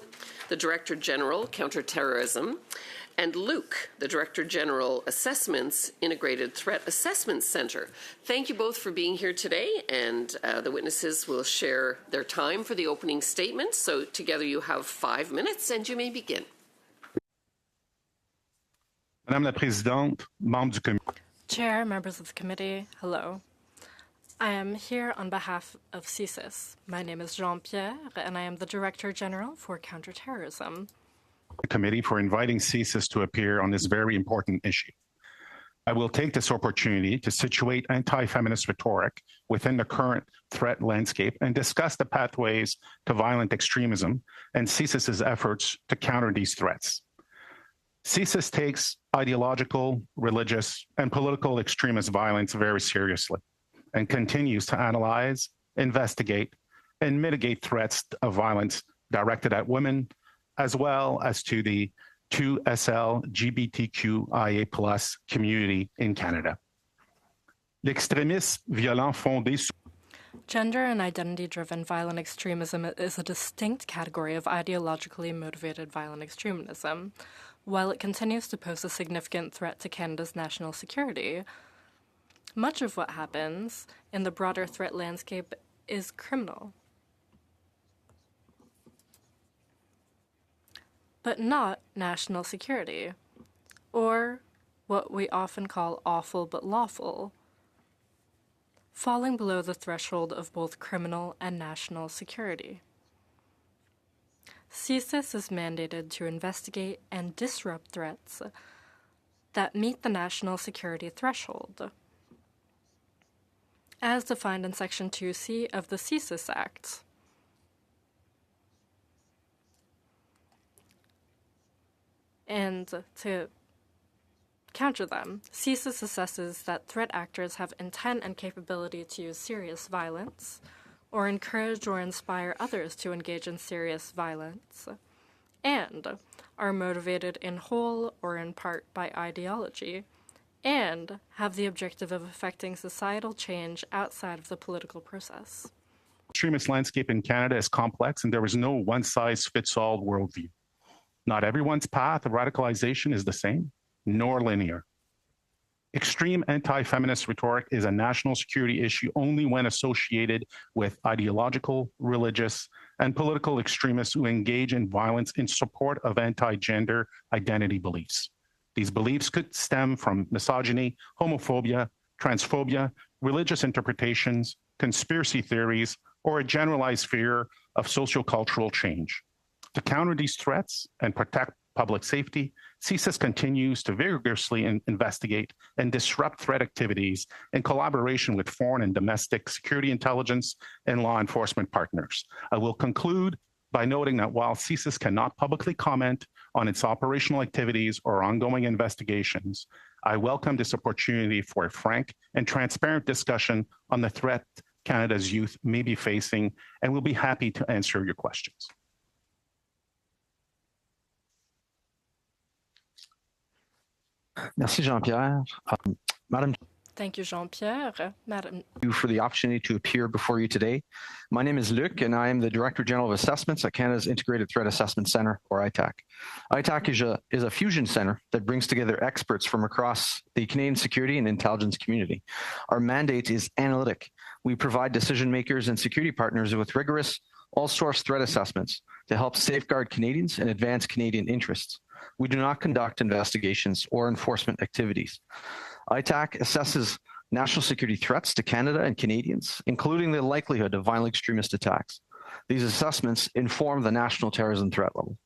the Director General, Counterterrorism, and Luke, the Director General, Assessments, Integrated Threat Assessment Center. Thank you both for being here today, and the witnesses will share their time for the opening statement. So together you have 5 minutes, and you may begin. Madame la Présidente, membres du comité. Chair, members of the committee, hello. I am here on behalf of CSIS. My name is Jean-Pierre, and I am the Director General for Counterterrorism. Committee for inviting CSIS to appear on this very important issue. I will take this opportunity to situate anti-feminist rhetoric within the current threat landscape and discuss the pathways to violent extremism and CSIS's efforts to counter these threats. CSIS takes ideological, religious, and political extremist violence very seriously and continues to analyze, investigate, and mitigate threats of violence directed at women, as well as to the 2SL LGBTQIA+ community in Canada. L'extrémisme violent fondé sur Gender and identity-driven violent extremism is a distinct category of ideologically motivated violent extremism. While it continues to pose a significant threat to Canada's national security, much of what happens in the broader threat landscape is criminal, but not national security, or what we often call awful but lawful, falling below the threshold of both criminal and national security. CSIS is mandated to investigate and disrupt threats that meet the national security threshold, as defined in Section 2C of the CSIS Act. And to counter them, CSIS assesses that threat actors have intent and capability to use serious violence, or encourage or inspire others to engage in serious violence, and are motivated in whole or in part by ideology, and have the objective of affecting societal change outside of the political process. extremist landscape in Canada is complex, and there is no one-size-fits-all worldview. Not everyone's path of radicalization is the same, nor linear. Extreme anti-feminist rhetoric is a national security issue only when associated with ideological, religious, and political extremists who engage in violence in support of anti-gender identity beliefs. These beliefs could stem from misogyny, homophobia, transphobia, religious interpretations, conspiracy theories, or a generalized fear of sociocultural change. To counter these threats and protect public safety, CSIS continues to vigorously investigate and disrupt threat activities in collaboration with foreign and domestic security intelligence and law enforcement partners. I will conclude by noting that while CSIS cannot publicly comment on its operational activities or ongoing investigations, I welcome this opportunity for a frank and transparent discussion on the threat Canada's youth may be facing, and will be happy to answer your questions. Merci, Jean-Pierre. Madam, Thank you, Jean-Pierre. Madam, thank you for the opportunity to appear before you today. My name is Luc, and I am the Director General of Assessments at Canada's Integrated Threat Assessment Center, or ITAC. ITAC is a fusion center that brings together experts from across the Canadian security and intelligence community. Our mandate is analytic. We provide decision makers and security partners with rigorous, all-source threat assessments to help safeguard Canadians and advance Canadian interests. We do not conduct investigations or enforcement activities. ITAC assesses national security threats to Canada and Canadians, including the likelihood of violent extremist attacks. These assessments inform the national terrorism threat level.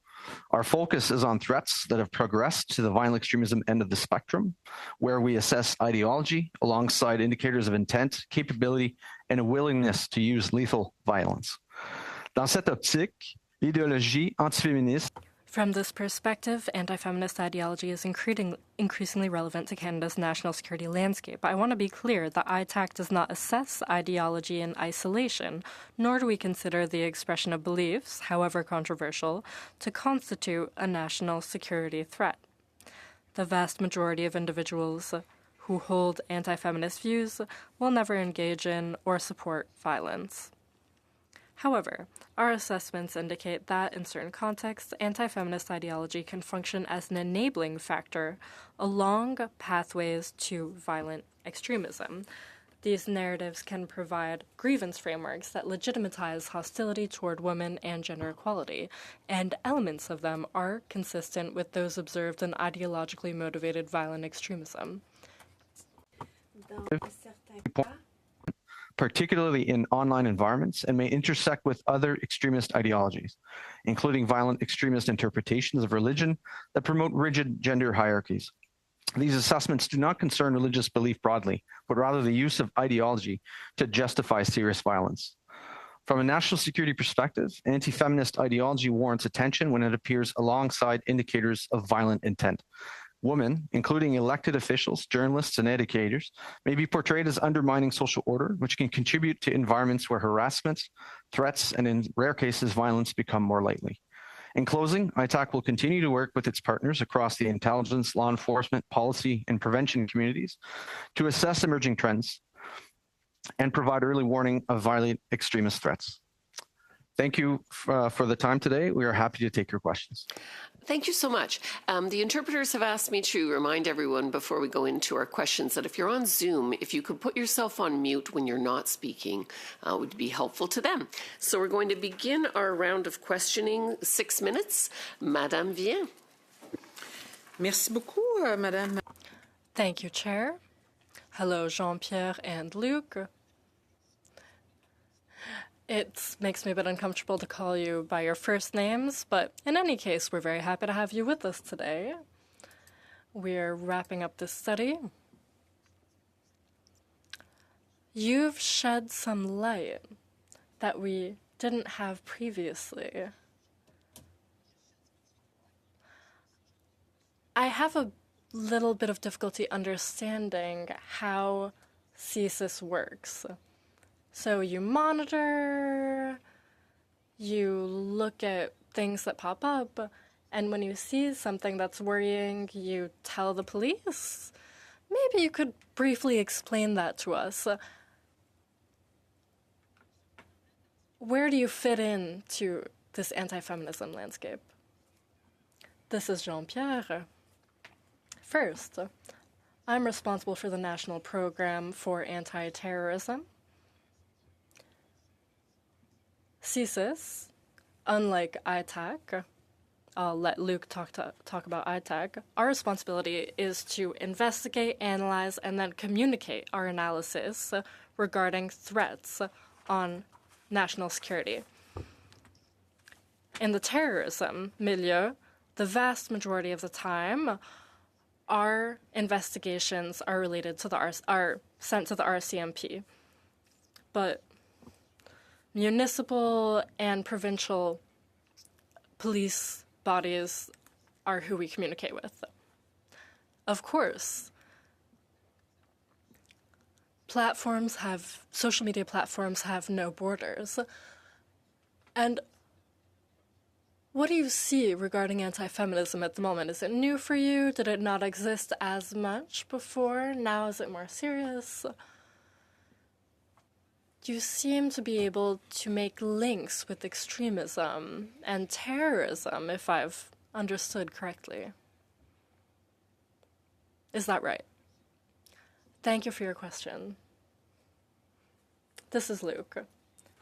Our focus is on threats that have progressed to the violent extremism end of the spectrum, where we assess ideology alongside indicators of intent, capability, and a willingness to use lethal violence. Dans cette optique, l'idéologie antiféministe. From this perspective, anti-feminist ideology is increasingly relevant to Canada's national security landscape. I want to be clear that ITAC does not assess ideology in isolation, nor do we consider the expression of beliefs, however controversial, to constitute a national security threat. The vast majority of individuals who hold anti-feminist views will never engage in or support violence. However, our assessments indicate that, in certain contexts, anti-feminist ideology can function as an enabling factor along pathways to violent extremism. These narratives can provide grievance frameworks that legitimize hostility toward women and gender equality, and elements of them are consistent with those observed in ideologically motivated violent extremism. Particularly in online environments, and may intersect with other extremist ideologies, including violent extremist interpretations of religion that promote rigid gender hierarchies. These assessments do not concern religious belief broadly, but rather the use of ideology to justify serious violence. From a national security perspective, anti-feminist ideology warrants attention when it appears alongside indicators of violent intent. Women, including elected officials, journalists, and educators, may be portrayed as undermining social order, which can contribute to environments where harassment, threats, and in rare cases, violence become more likely. In closing, ITAC will continue to work with its partners across the intelligence, law enforcement, policy, and prevention communities to assess emerging trends and provide early warning of violent extremist threats. Thank you for the time today. We are happy to take your questions. Thank you so much. The interpreters have asked me to remind everyone before we go into our questions that if you're on Zoom, if you could put yourself on mute when you're not speaking, would be helpful to them. So we're going to begin our round of questioning, 6 minutes. Madame Vien. Merci beaucoup, Madame. Thank you, Chair. Hello, Jean-Pierre and Luc. It makes me a bit uncomfortable to call you by your first names, but in any case, we're very happy to have you with us today. We're wrapping up this study. You've shed some light that we didn't have previously. I have a little bit of difficulty understanding how CSIS works. So you monitor, you look at things that pop up, and when you see something that's worrying, you tell the police? Maybe you could briefly explain that to us. Where do you fit into this anti-feminism landscape? This is Jean-Pierre. First, I'm responsible for the National Program for Anti-Terrorism. CSIS, unlike ITAC, I'll let Luc talk about ITAC, our responsibility is to investigate, analyze, and then communicate our analysis regarding threats on national security. In the terrorism milieu, the vast majority of the time, our investigations are related to are sent to the RCMP. But municipal and provincial police bodies are who we communicate with. Of course, social media platforms have no borders. And what do you see regarding anti-feminism at the moment? Is it new for you? Did it not exist as much before? Now is it more serious? You seem to be able to make links with extremism and terrorism, if I've understood correctly. Is that right? Thank you for your question. This is Luc.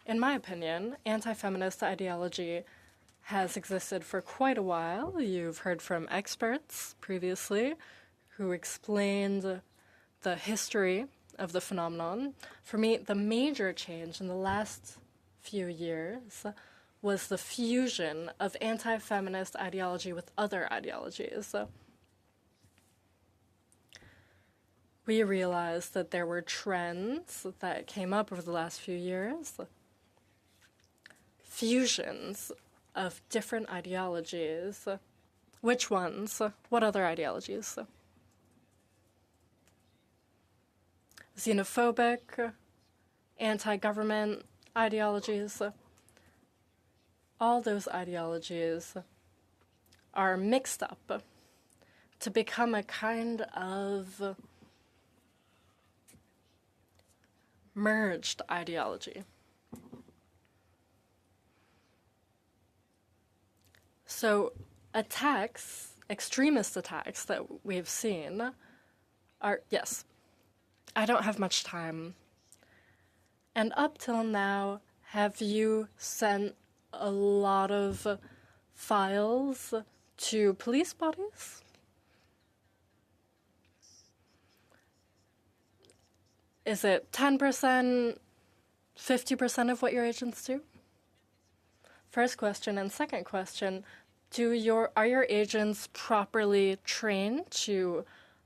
In my opinion, anti-feminist ideology has existed for quite a while. You've heard from experts previously who explained the history of the phenomenon. For me, the major change in the last few years was the fusion of anti-feminist ideology with other ideologies. We realized that there were trends that came up over the last few years, fusions of different ideologies. Which ones? What other ideologies? Xenophobic, anti-government ideologies. All those ideologies are mixed up to become a kind of merged ideology. So attacks, extremist attacks that we've seen are, yes, I don't have much time. And up till now, have you sent a lot of files to police bodies? Is it 10%, 50% of what your agents do? First question. And second question, are your agents properly trained to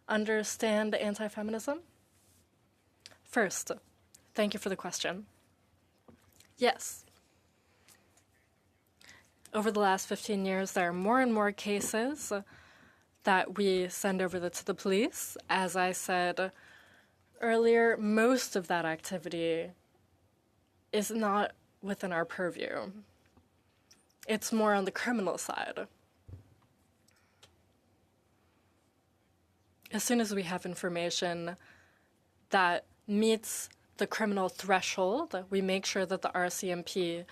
understand anti-feminism? First, thank you for the question. Yes. Over the last 15 years, there are more and more cases that we send over to the police. As I said earlier, most of that activity is not within our purview. It's more on the criminal side. As soon as we have information that meets the criminal threshold, we make sure that the RCMP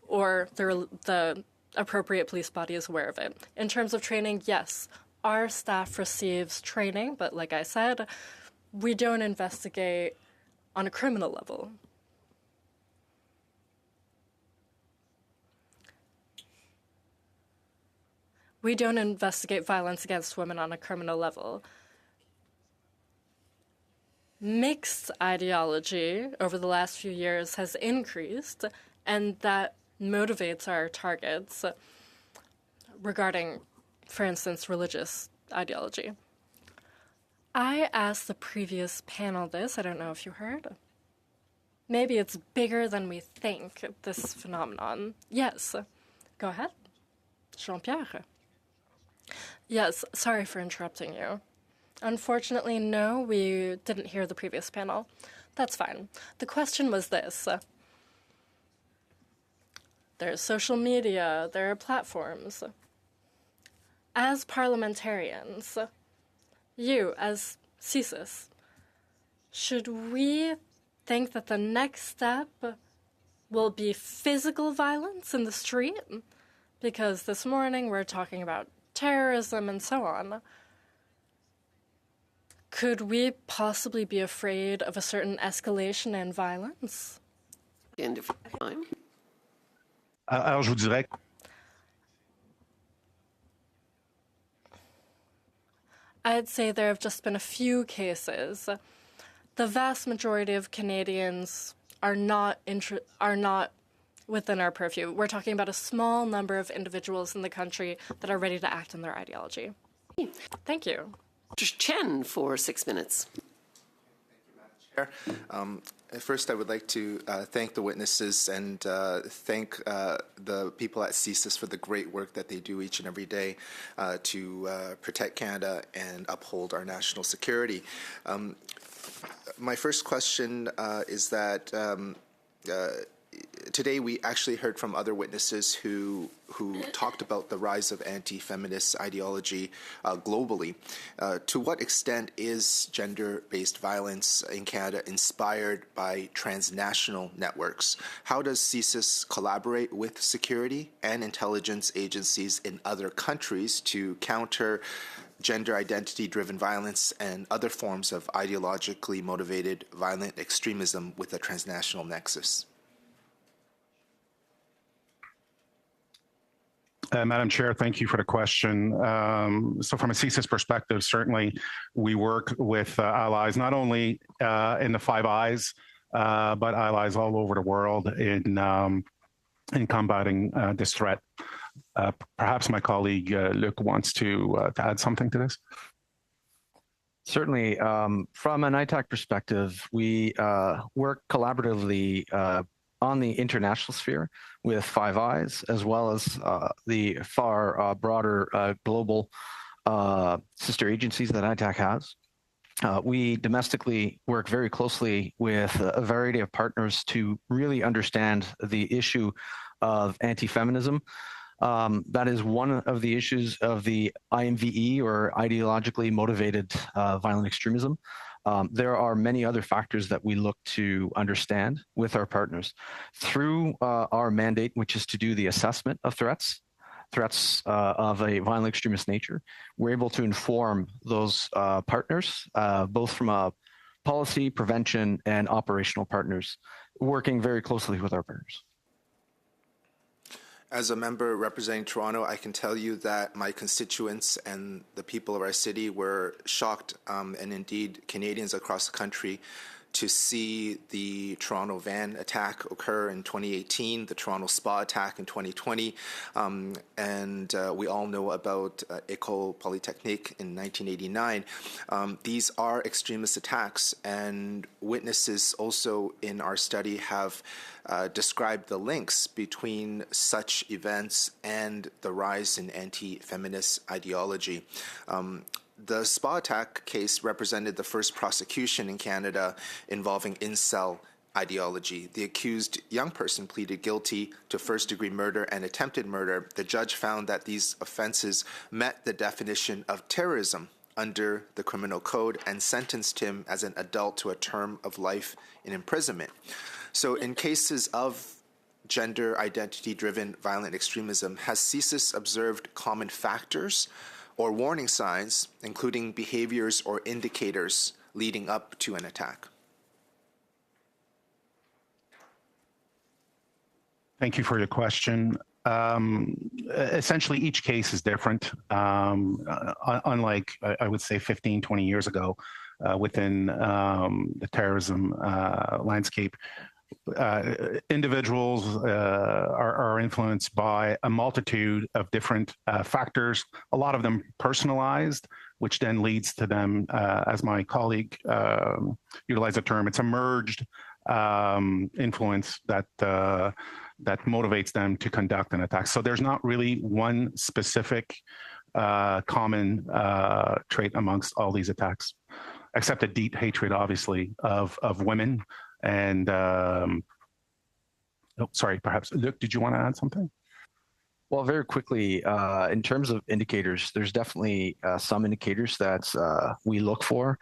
or the appropriate police body is aware of it. In terms of training, yes, our staff receives training, but like I said, we don't investigate on a criminal level. We don't investigate violence against women on a criminal level. Mixed ideology over the last few years has increased, and that motivates our targets regarding, for instance, religious ideology. I asked the previous panel this, I don't know if you heard. Maybe it's bigger than we think, this phenomenon. Yes, go ahead, Jean-Pierre. Yes, sorry for interrupting you. Unfortunately, no, we didn't hear the previous panel. That's fine. The question was this. There's social media, there are platforms. As parliamentarians, you, as CSIS, should we think that the next step will be physical violence in the street? Because this morning we're talking about terrorism and so on. Could we possibly be afraid of a certain escalation in violence? End of time. Alors, je vous dirais. I'd say there have just been a few cases. The vast majority of Canadians are not within our purview. We're talking about a small number of individuals in the country that are ready to act in their ideology. Thank you. Chen for 6 minutes. Chair. First, I would like to thank the witnesses and thank the people at CSIS for the great work that they do each and every day to protect Canada and uphold our national security. My first question is that today we actually heard from other witnesses who talked about the rise of anti-feminist ideology globally. To what extent is gender-based violence in Canada inspired by transnational networks? How does CSIS collaborate with security and intelligence agencies in other countries to counter gender identity-driven violence and other forms of ideologically motivated violent extremism with a transnational nexus? Madam Chair, thank you for the question. So from a CSIS perspective, certainly we work with allies, not only in the Five Eyes, but allies all over the world in combating this threat. Perhaps my colleague Luc wants to add something to this. Certainly. From an ITAC perspective, we work collaboratively on the international sphere with Five Eyes, as well as the far broader global sister agencies that ITAC has. We domestically work very closely with a variety of partners to really understand the issue of anti-feminism. That is one of the issues of the IMVE, or ideologically motivated violent extremism. There are many other factors that we look to understand with our partners through our mandate, which is to do the assessment of threats of a violent extremist nature. We're able to inform those partners, both from a policy, prevention, and operational partners, working very closely with our partners. As a member representing Toronto, I can tell you that my constituents and the people of our city were shocked, and indeed Canadians across the country, to see the Toronto van attack occur in 2018, the Toronto spa attack in 2020, and we all know about École Polytechnique in 1989. These are extremist attacks, and witnesses also in our study have described the links between such events and the rise in anti-feminist ideology. The spa attack case represented the first prosecution in Canada involving incel ideology. The accused young person pleaded guilty to first-degree murder and attempted murder. The judge found that these offenses met the definition of terrorism under the criminal code and sentenced him as an adult to a term of life in imprisonment. So in cases of gender identity-driven violent extremism, has CSIS observed common factors or warning signs, including behaviors or indicators leading up to an attack? Thank you for your question. Essentially, each case is different. Unlike, I would say, 15, 20 years ago, within the terrorism landscape, individuals are influenced by a multitude of different factors, a lot of them personalized, which then leads to them, as my colleague utilized the term, it's a merged influence that motivates them to conduct an attack. So there's not really one specific common trait amongst all these attacks, except a deep hatred, obviously, of women. And, sorry, perhaps, Luc, did you want to add something? Well, very quickly, in terms of indicators, there's definitely some indicators that we look for.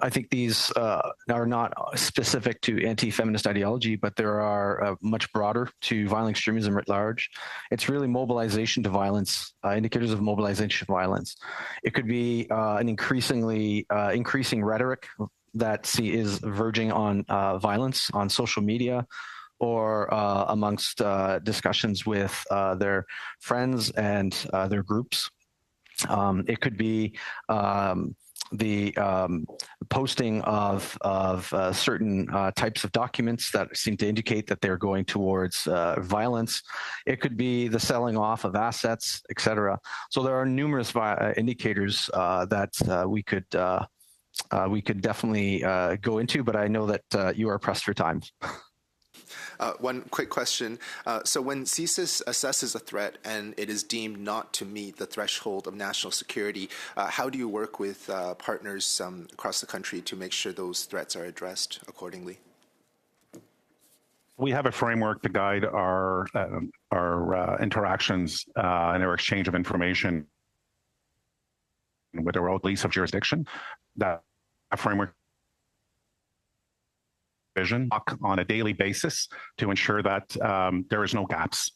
I think these are not specific to anti-feminist ideology, but there are much broader to violent extremism at large. It's really mobilization to violence, indicators of mobilization to violence. It could be an increasing rhetoric that is verging on violence on social media or amongst discussions with their friends and their groups. It could be the posting of certain types of documents that seem to indicate that they're going towards violence. It could be the selling off of assets, etc. So there are numerous indicators that we could definitely go into, but I know that you are pressed for time. One quick question. So when CSIS assesses a threat and it is deemed not to meet the threshold of national security, how do you work with partners across the country to make sure those threats are addressed accordingly? We have a framework to guide our interactions and our exchange of information with the release of jurisdiction. That framework vision on a daily basis to ensure that there is no gaps.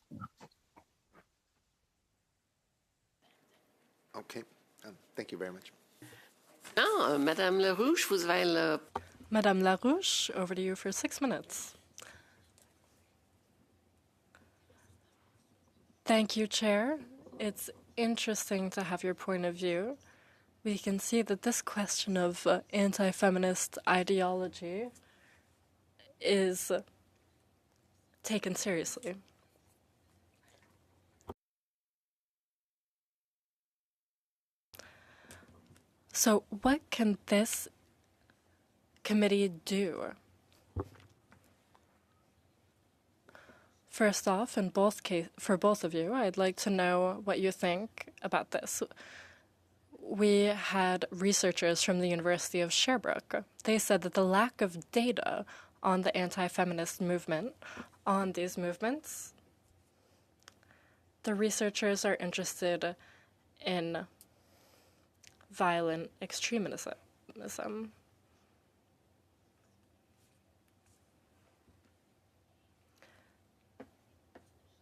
Okay, thank you very much. Now, Madame Larouche, vous avez le... Madame Larouche, over to you for 6 minutes. Thank you, Chair. It's interesting to have your point of view. We can see that this question of anti-feminist ideology is taken seriously. So what can this committee do? First off, for both of you, I'd like to know what you think about this. We had researchers from the University of Sherbrooke. They said that the lack of data on the anti-feminist movement, on these movements, the researchers are interested in violent extremism. extremism.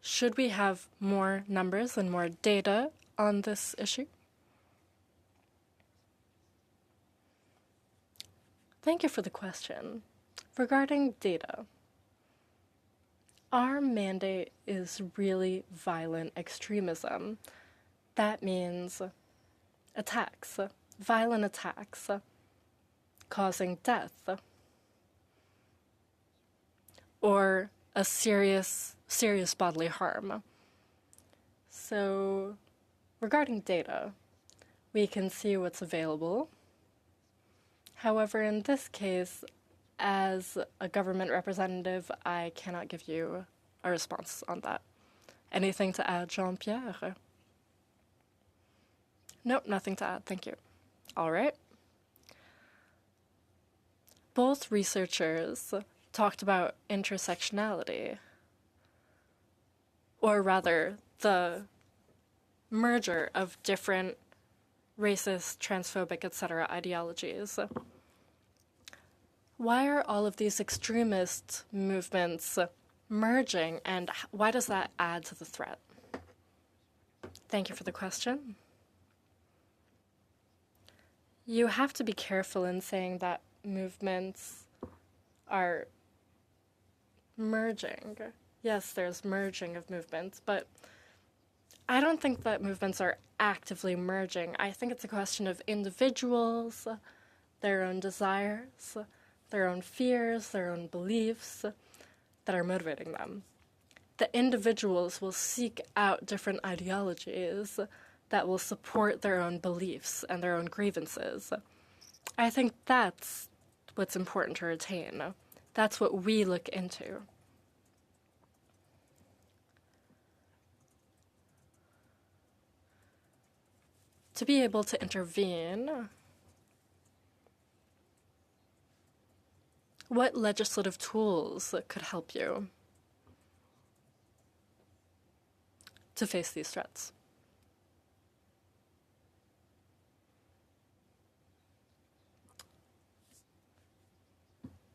Should we have more numbers and more data on this issue? Thank you for the question. Regarding data, our mandate is really violent extremism. That means attacks, violent attacks, causing death, or a serious bodily harm. So, regarding data, we can see what's available. However, in this case, as a government representative, I cannot give you a response on that. Anything to add, Jean-Pierre? Nope, nothing to add. Thank you. All right. Both researchers talked about intersectionality, or rather, the merger of different racist, transphobic, etc. ideologies. Why are all of these extremist movements merging, and why does that add to the threat? Thank you for the question. You have to be careful in saying that movements are merging. Yes, there's merging of movements, but I don't think that movements are actively merging. I think it's a question of individuals, their own desires, their own fears, their own beliefs that are motivating them. The individuals will seek out different ideologies that will support their own beliefs and their own grievances. I think that's what's important to retain. That's what we look into. To be able to intervene, what legislative tools could help you to face these threats?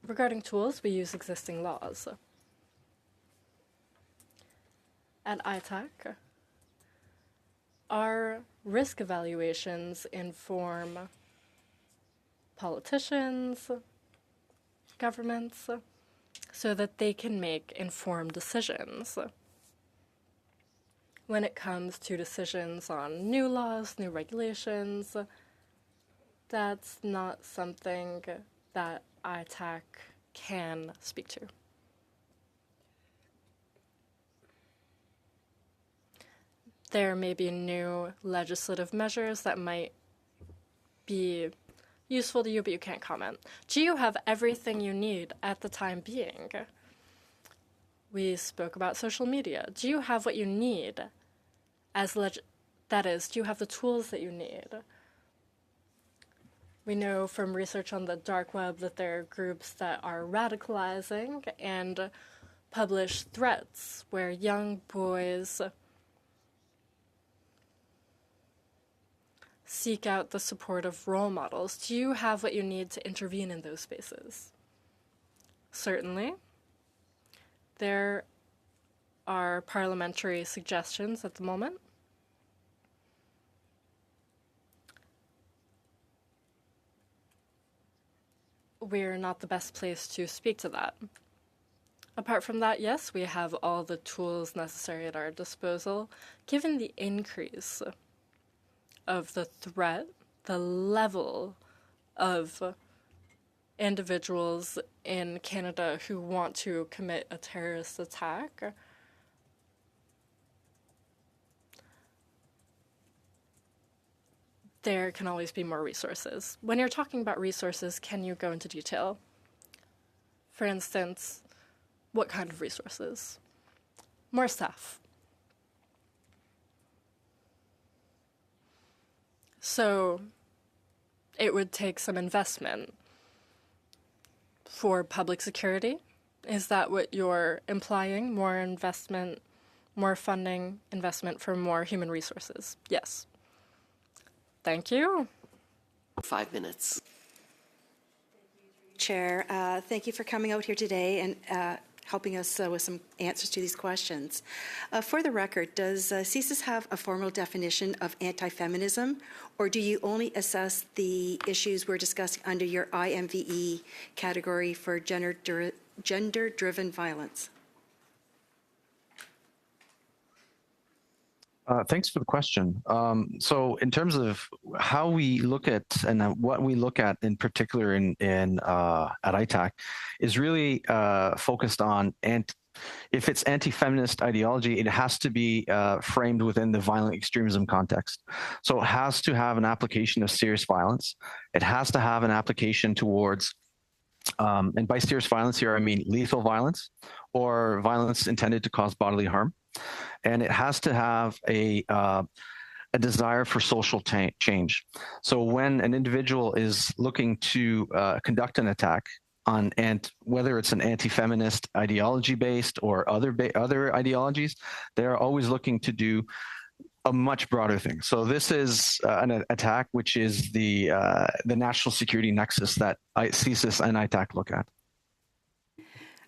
Regarding tools, we use existing laws. At ITAC, our risk evaluations inform politicians, governments, so that they can make informed decisions. When it comes to decisions on new laws, new regulations, that's not something that ITAC can speak to. There may be new legislative measures that might be useful to you, but you can't comment. Do you have everything you need at the time being? We spoke about social media. Do you have what you need that is, do you have the tools that you need? We know from research on the dark web that there are groups that are radicalizing and publish threats where young boys seek out the support of role models. Do you have what you need to intervene in those spaces? Certainly. There are parliamentary suggestions at the moment. We're not the best place to speak to that. Apart from that, yes, we have all the tools necessary at our disposal. Given the increase of the threat, the level of individuals in Canada who want to commit a terrorist attack, there can always be more resources. When you're talking about resources, can you go into detail? For instance, what kind of resources? More staff. So it would take some investment for public security. Is that what you're implying? More investment, more funding, investment for more human resources? Yes. Thank you. 5 minutes. Chair. Thank you for coming out here today and helping us with some answers to these questions. For the record, does CSIS have a formal definition of anti-feminism, or do you only assess the issues we're discussing under your IMVE category for gender-driven violence? Thanks for the question. So in terms of how we look at and what we look at in particular at ITAC is really focused on, and if it's anti-feminist ideology, it has to be framed within the violent extremism context. So it has to have an application of serious violence. It has to have an application towards, and by serious violence here, I mean lethal violence or violence intended to cause bodily harm. And it has to have a desire for social change. So when an individual is looking to conduct an attack on, and whether it's an anti-feminist ideology-based or other ideologies, they're always looking to do a much broader thing. So this is an attack which is the national security nexus that CSIS and ITAC look at.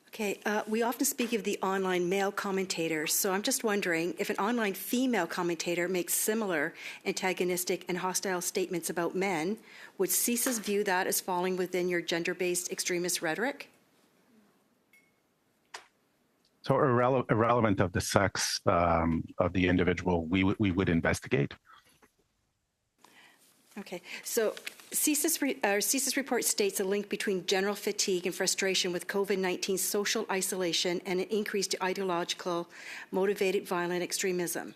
Okay, we often speak of the online male commentators, so I'm just wondering if an online female commentator makes similar antagonistic and hostile statements about men, would CSIS view that as falling within your gender-based extremist rhetoric? So irrelevant of the sex of the individual, we would investigate. Okay, so CSIS report states a link between general fatigue and frustration with COVID-19 social isolation and an increase to ideological motivated violent extremism.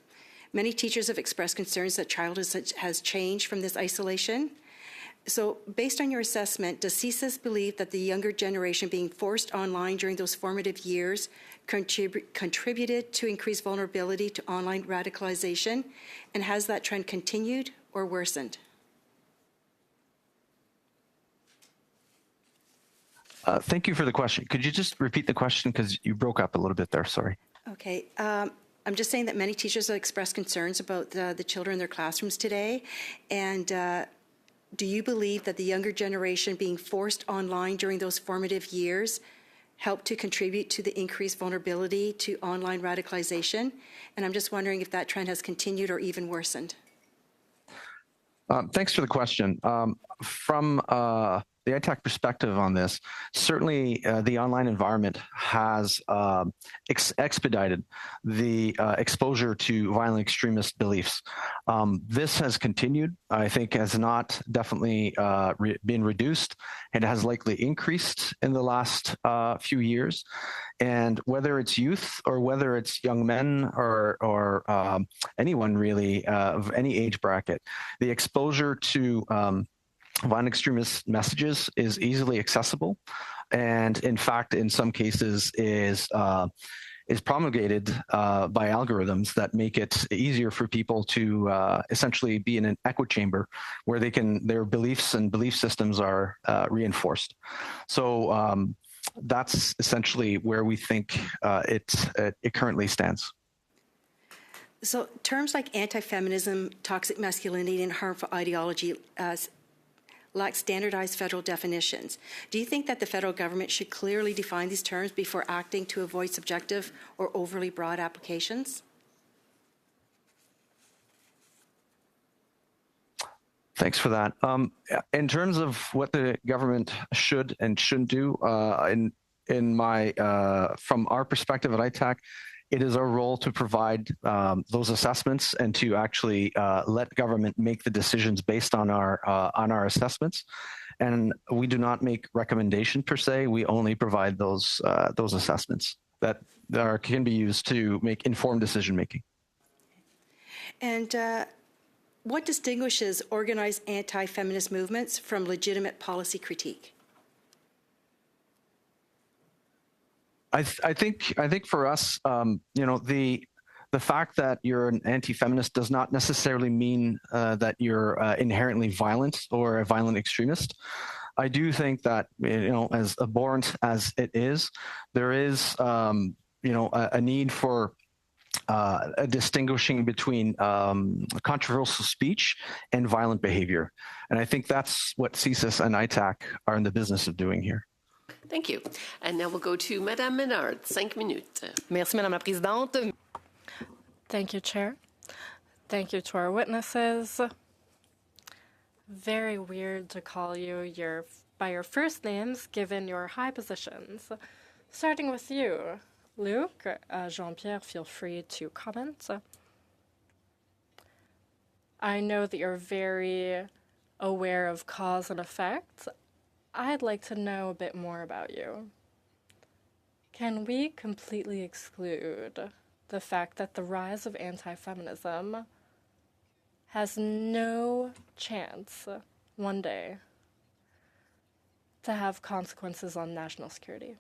Many teachers have expressed concerns that childhood has changed from this isolation. So based on your assessment, does CSIS believe that the younger generation being forced online during those formative years contributed to increased vulnerability to online radicalization? And has that trend continued or worsened? Thank you for the question. Could you just repeat the question because you broke up a little bit there? Sorry. Okay. I'm just saying that many teachers have expressed concerns about the children in their classrooms today. And do you believe that the younger generation being forced online during those formative years helped to contribute to the increased vulnerability to online radicalization? And I'm just wondering if that trend has continued or even worsened. Thanks for the question. From the ITAC perspective on this, certainly the online environment has expedited the exposure to violent extremist beliefs. This has continued, I think, has not definitely been reduced, and has likely increased in the last few years. And whether it's youth or whether it's young men or anyone really of any age bracket, the exposure to violent extremist messages is easily accessible, and in fact, in some cases, is promulgated by algorithms that make it easier for people to essentially be in an echo chamber where their beliefs and belief systems are reinforced. So that's essentially where we think it currently stands. So terms like anti-feminism, toxic masculinity, and harmful ideology lack standardized federal definitions. Do you think that the federal government should clearly define these terms before acting to avoid subjective or overly broad applications? Thanks for that. In terms of what the government should and shouldn't do, from our perspective at ITAC, it is our role to provide those assessments and to actually let government make the decisions based on our assessments. And we do not make recommendations per se. We only provide those assessments that can be used to make informed decision making. And what distinguishes organized anti-feminist movements from legitimate policy critique? I think for us, the fact that you're an anti-feminist does not necessarily mean that you're inherently violent or a violent extremist. I do think that, as abhorrent as it is, there is, a need for distinguishing between controversial speech and violent behavior. And I think that's what CSIS and ITAC are in the business of doing here. Thank you. And now we'll go to Madame Menard, 5 minutes. Merci, Madame la Présidente. Thank you, Chair. Thank you to our witnesses. Very weird to call you by your first names given your high positions. Starting with you, Luc. Jean-Pierre, feel free to comment. I know that you're very aware of cause and effect. I'd like to know a bit more about you. Can we completely exclude the fact that the rise of anti-feminism has no chance one day to have consequences on national security?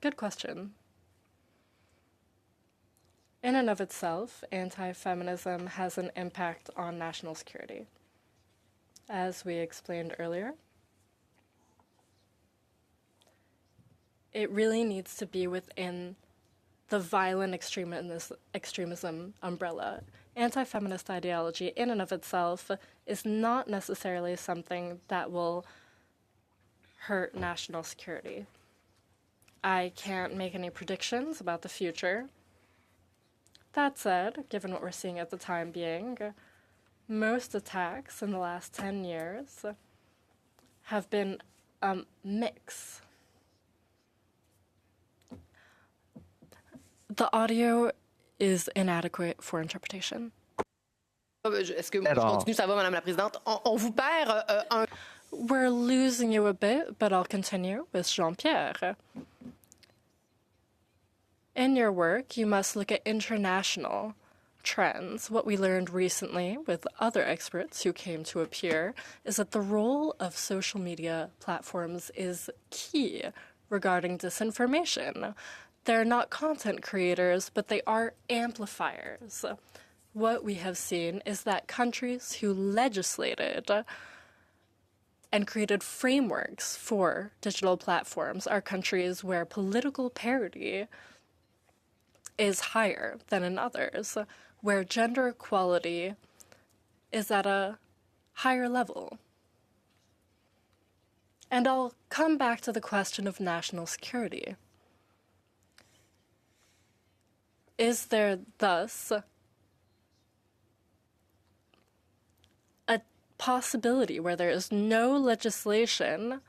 Good question. In and of itself, anti-feminism has an impact on national security. As we explained earlier, it really needs to be within the violent extremism umbrella. Anti-feminist ideology in and of itself is not necessarily something that will hurt national security. I can't make any predictions about the future. That said, given what we're seeing at the time being, most attacks in the last 10 years have been a mix. The audio is inadequate for interpretation. Est-ce que je continue? Ça va, Madame la Présidente? On vous perd un... We're losing you a bit, but I'll continue with Jean-Pierre. In your work, you must look at international trends. What we learned recently with other experts who came to appear is that the role of social media platforms is key regarding disinformation. They're not content creators, but they are amplifiers. What we have seen is that countries who legislated and created frameworks for digital platforms are countries where political parity is higher than in others, where gender equality is at a higher level. And I'll come back to the question of national security. Is there thus a possibility where there is no legislation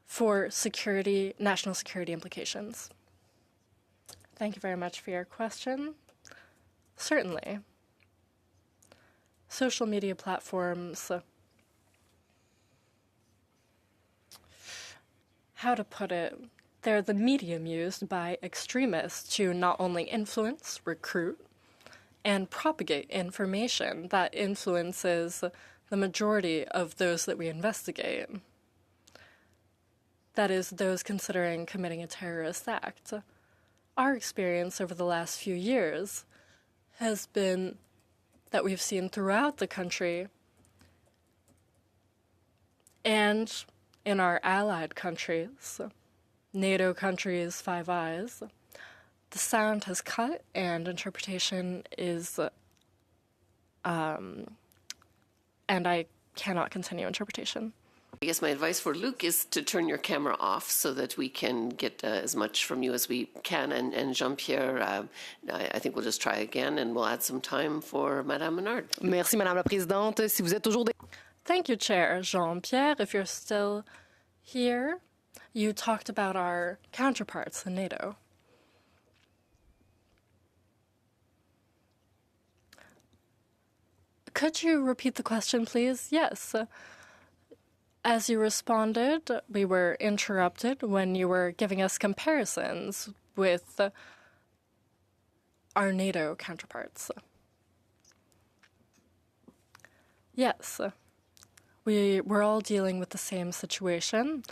for security, national security implications? Thank you very much for your question. Certainly. Social media platforms, how to put it, they're the medium used by extremists to not only influence, recruit, and propagate information that influences the majority of those that we investigate. That is, those considering committing a terrorist act. Our experience over the last few years has been that we've seen throughout the country and in our allied countries, NATO countries, Five Eyes, the sound has cut and interpretation is, and I cannot continue interpretation. I guess my advice for Luc is to turn your camera off so that we can get as much from you as we can. And Jean-Pierre, I think we'll just try again and we'll add some time for Madame Menard. Merci, Madame la Présidente. Si vous êtes toujours... Thank you, Chair. Jean-Pierre, if you're still here, you talked about our counterparts in NATO. Could you repeat the question, please? Yes. As you responded, we were interrupted when you were giving us comparisons with our NATO counterparts. Yes, we're all dealing with the same situation.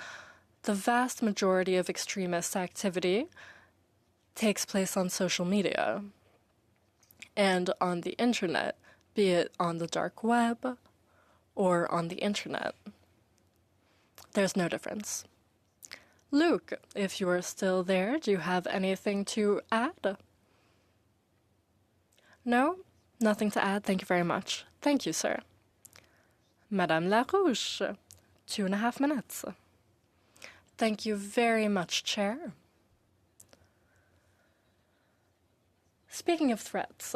The vast majority of extremist activity takes place on social media and on the internet, be it on the dark web or on the internet. There's no difference. Luke, if you are still there, do you have anything to add? No? Nothing to add? Thank you very much. Thank you, sir. Madame Larouche, 2.5 minutes. Thank you very much, Chair. Speaking of threats,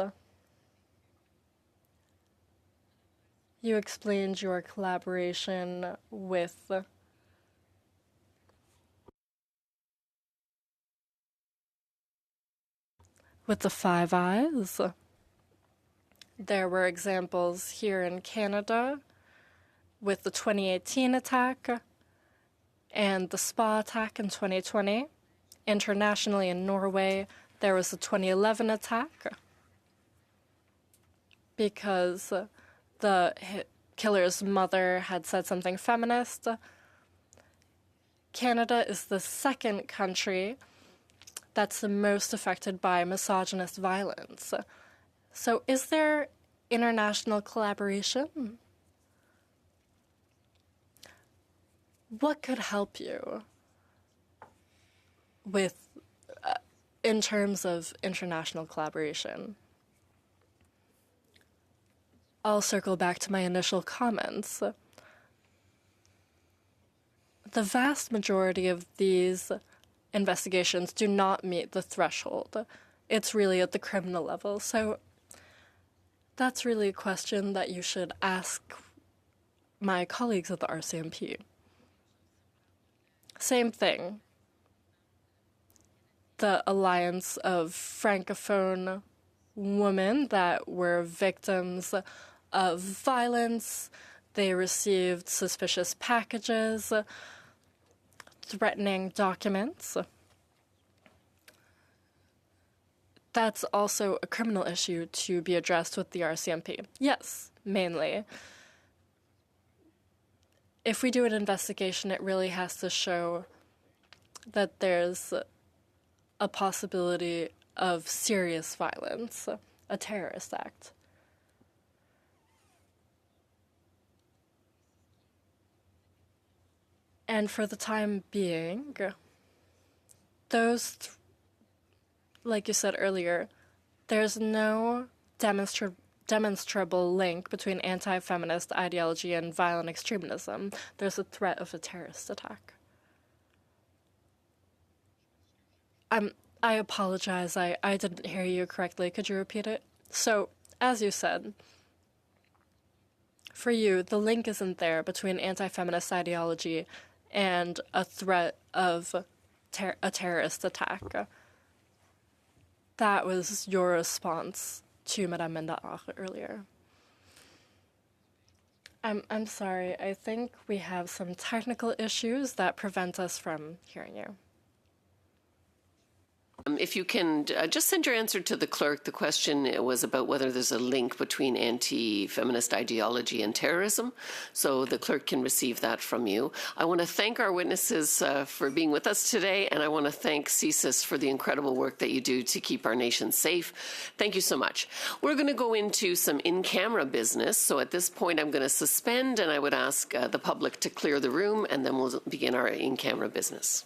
you explained your collaboration with the Five Eyes. There were examples here in Canada with the 2018 attack and the spa attack in 2020. Internationally in Norway, there was the 2011 attack because the killer's mother had said something feminist. Canada is the second country that's the most affected by misogynist violence. So is there international collaboration? What could help you with, in terms of international collaboration? I'll circle back to my initial comments. The vast majority of these investigations do not meet the threshold. It's really at the criminal level. So that's really a question that you should ask my colleagues at the RCMP. Same thing. The alliance of Francophone women that were victims of violence. They received suspicious packages, threatening documents. That's also a criminal issue to be addressed with the RCMP. Yes, mainly. If we do an investigation, it really has to show that there's a possibility of serious violence, a terrorist act. And for the time being, those, like you said earlier, there's no demonstrable link between anti-feminist ideology and violent extremism. There's a threat of a terrorist attack. I apologize, I didn't hear you correctly. Could you repeat it? So, as you said, for you, the link isn't there between anti-feminist ideology and a threat of a terrorist attack. That was your response to Madame Mendar earlier. I'm sorry, I think we have some technical issues that prevent us from hearing you. If you can just send your answer to the clerk. The question was about whether there's a link between anti-feminist ideology and terrorism, so the clerk can receive that from you. I want to thank our witnesses for being with us today, and I want to thank CSIS for the incredible work that you do to keep our nation safe. Thank you so much. We're going to go into some in-camera business, so at this point I'm going to suspend, and I would ask the public to clear the room, and then we'll begin our in-camera business.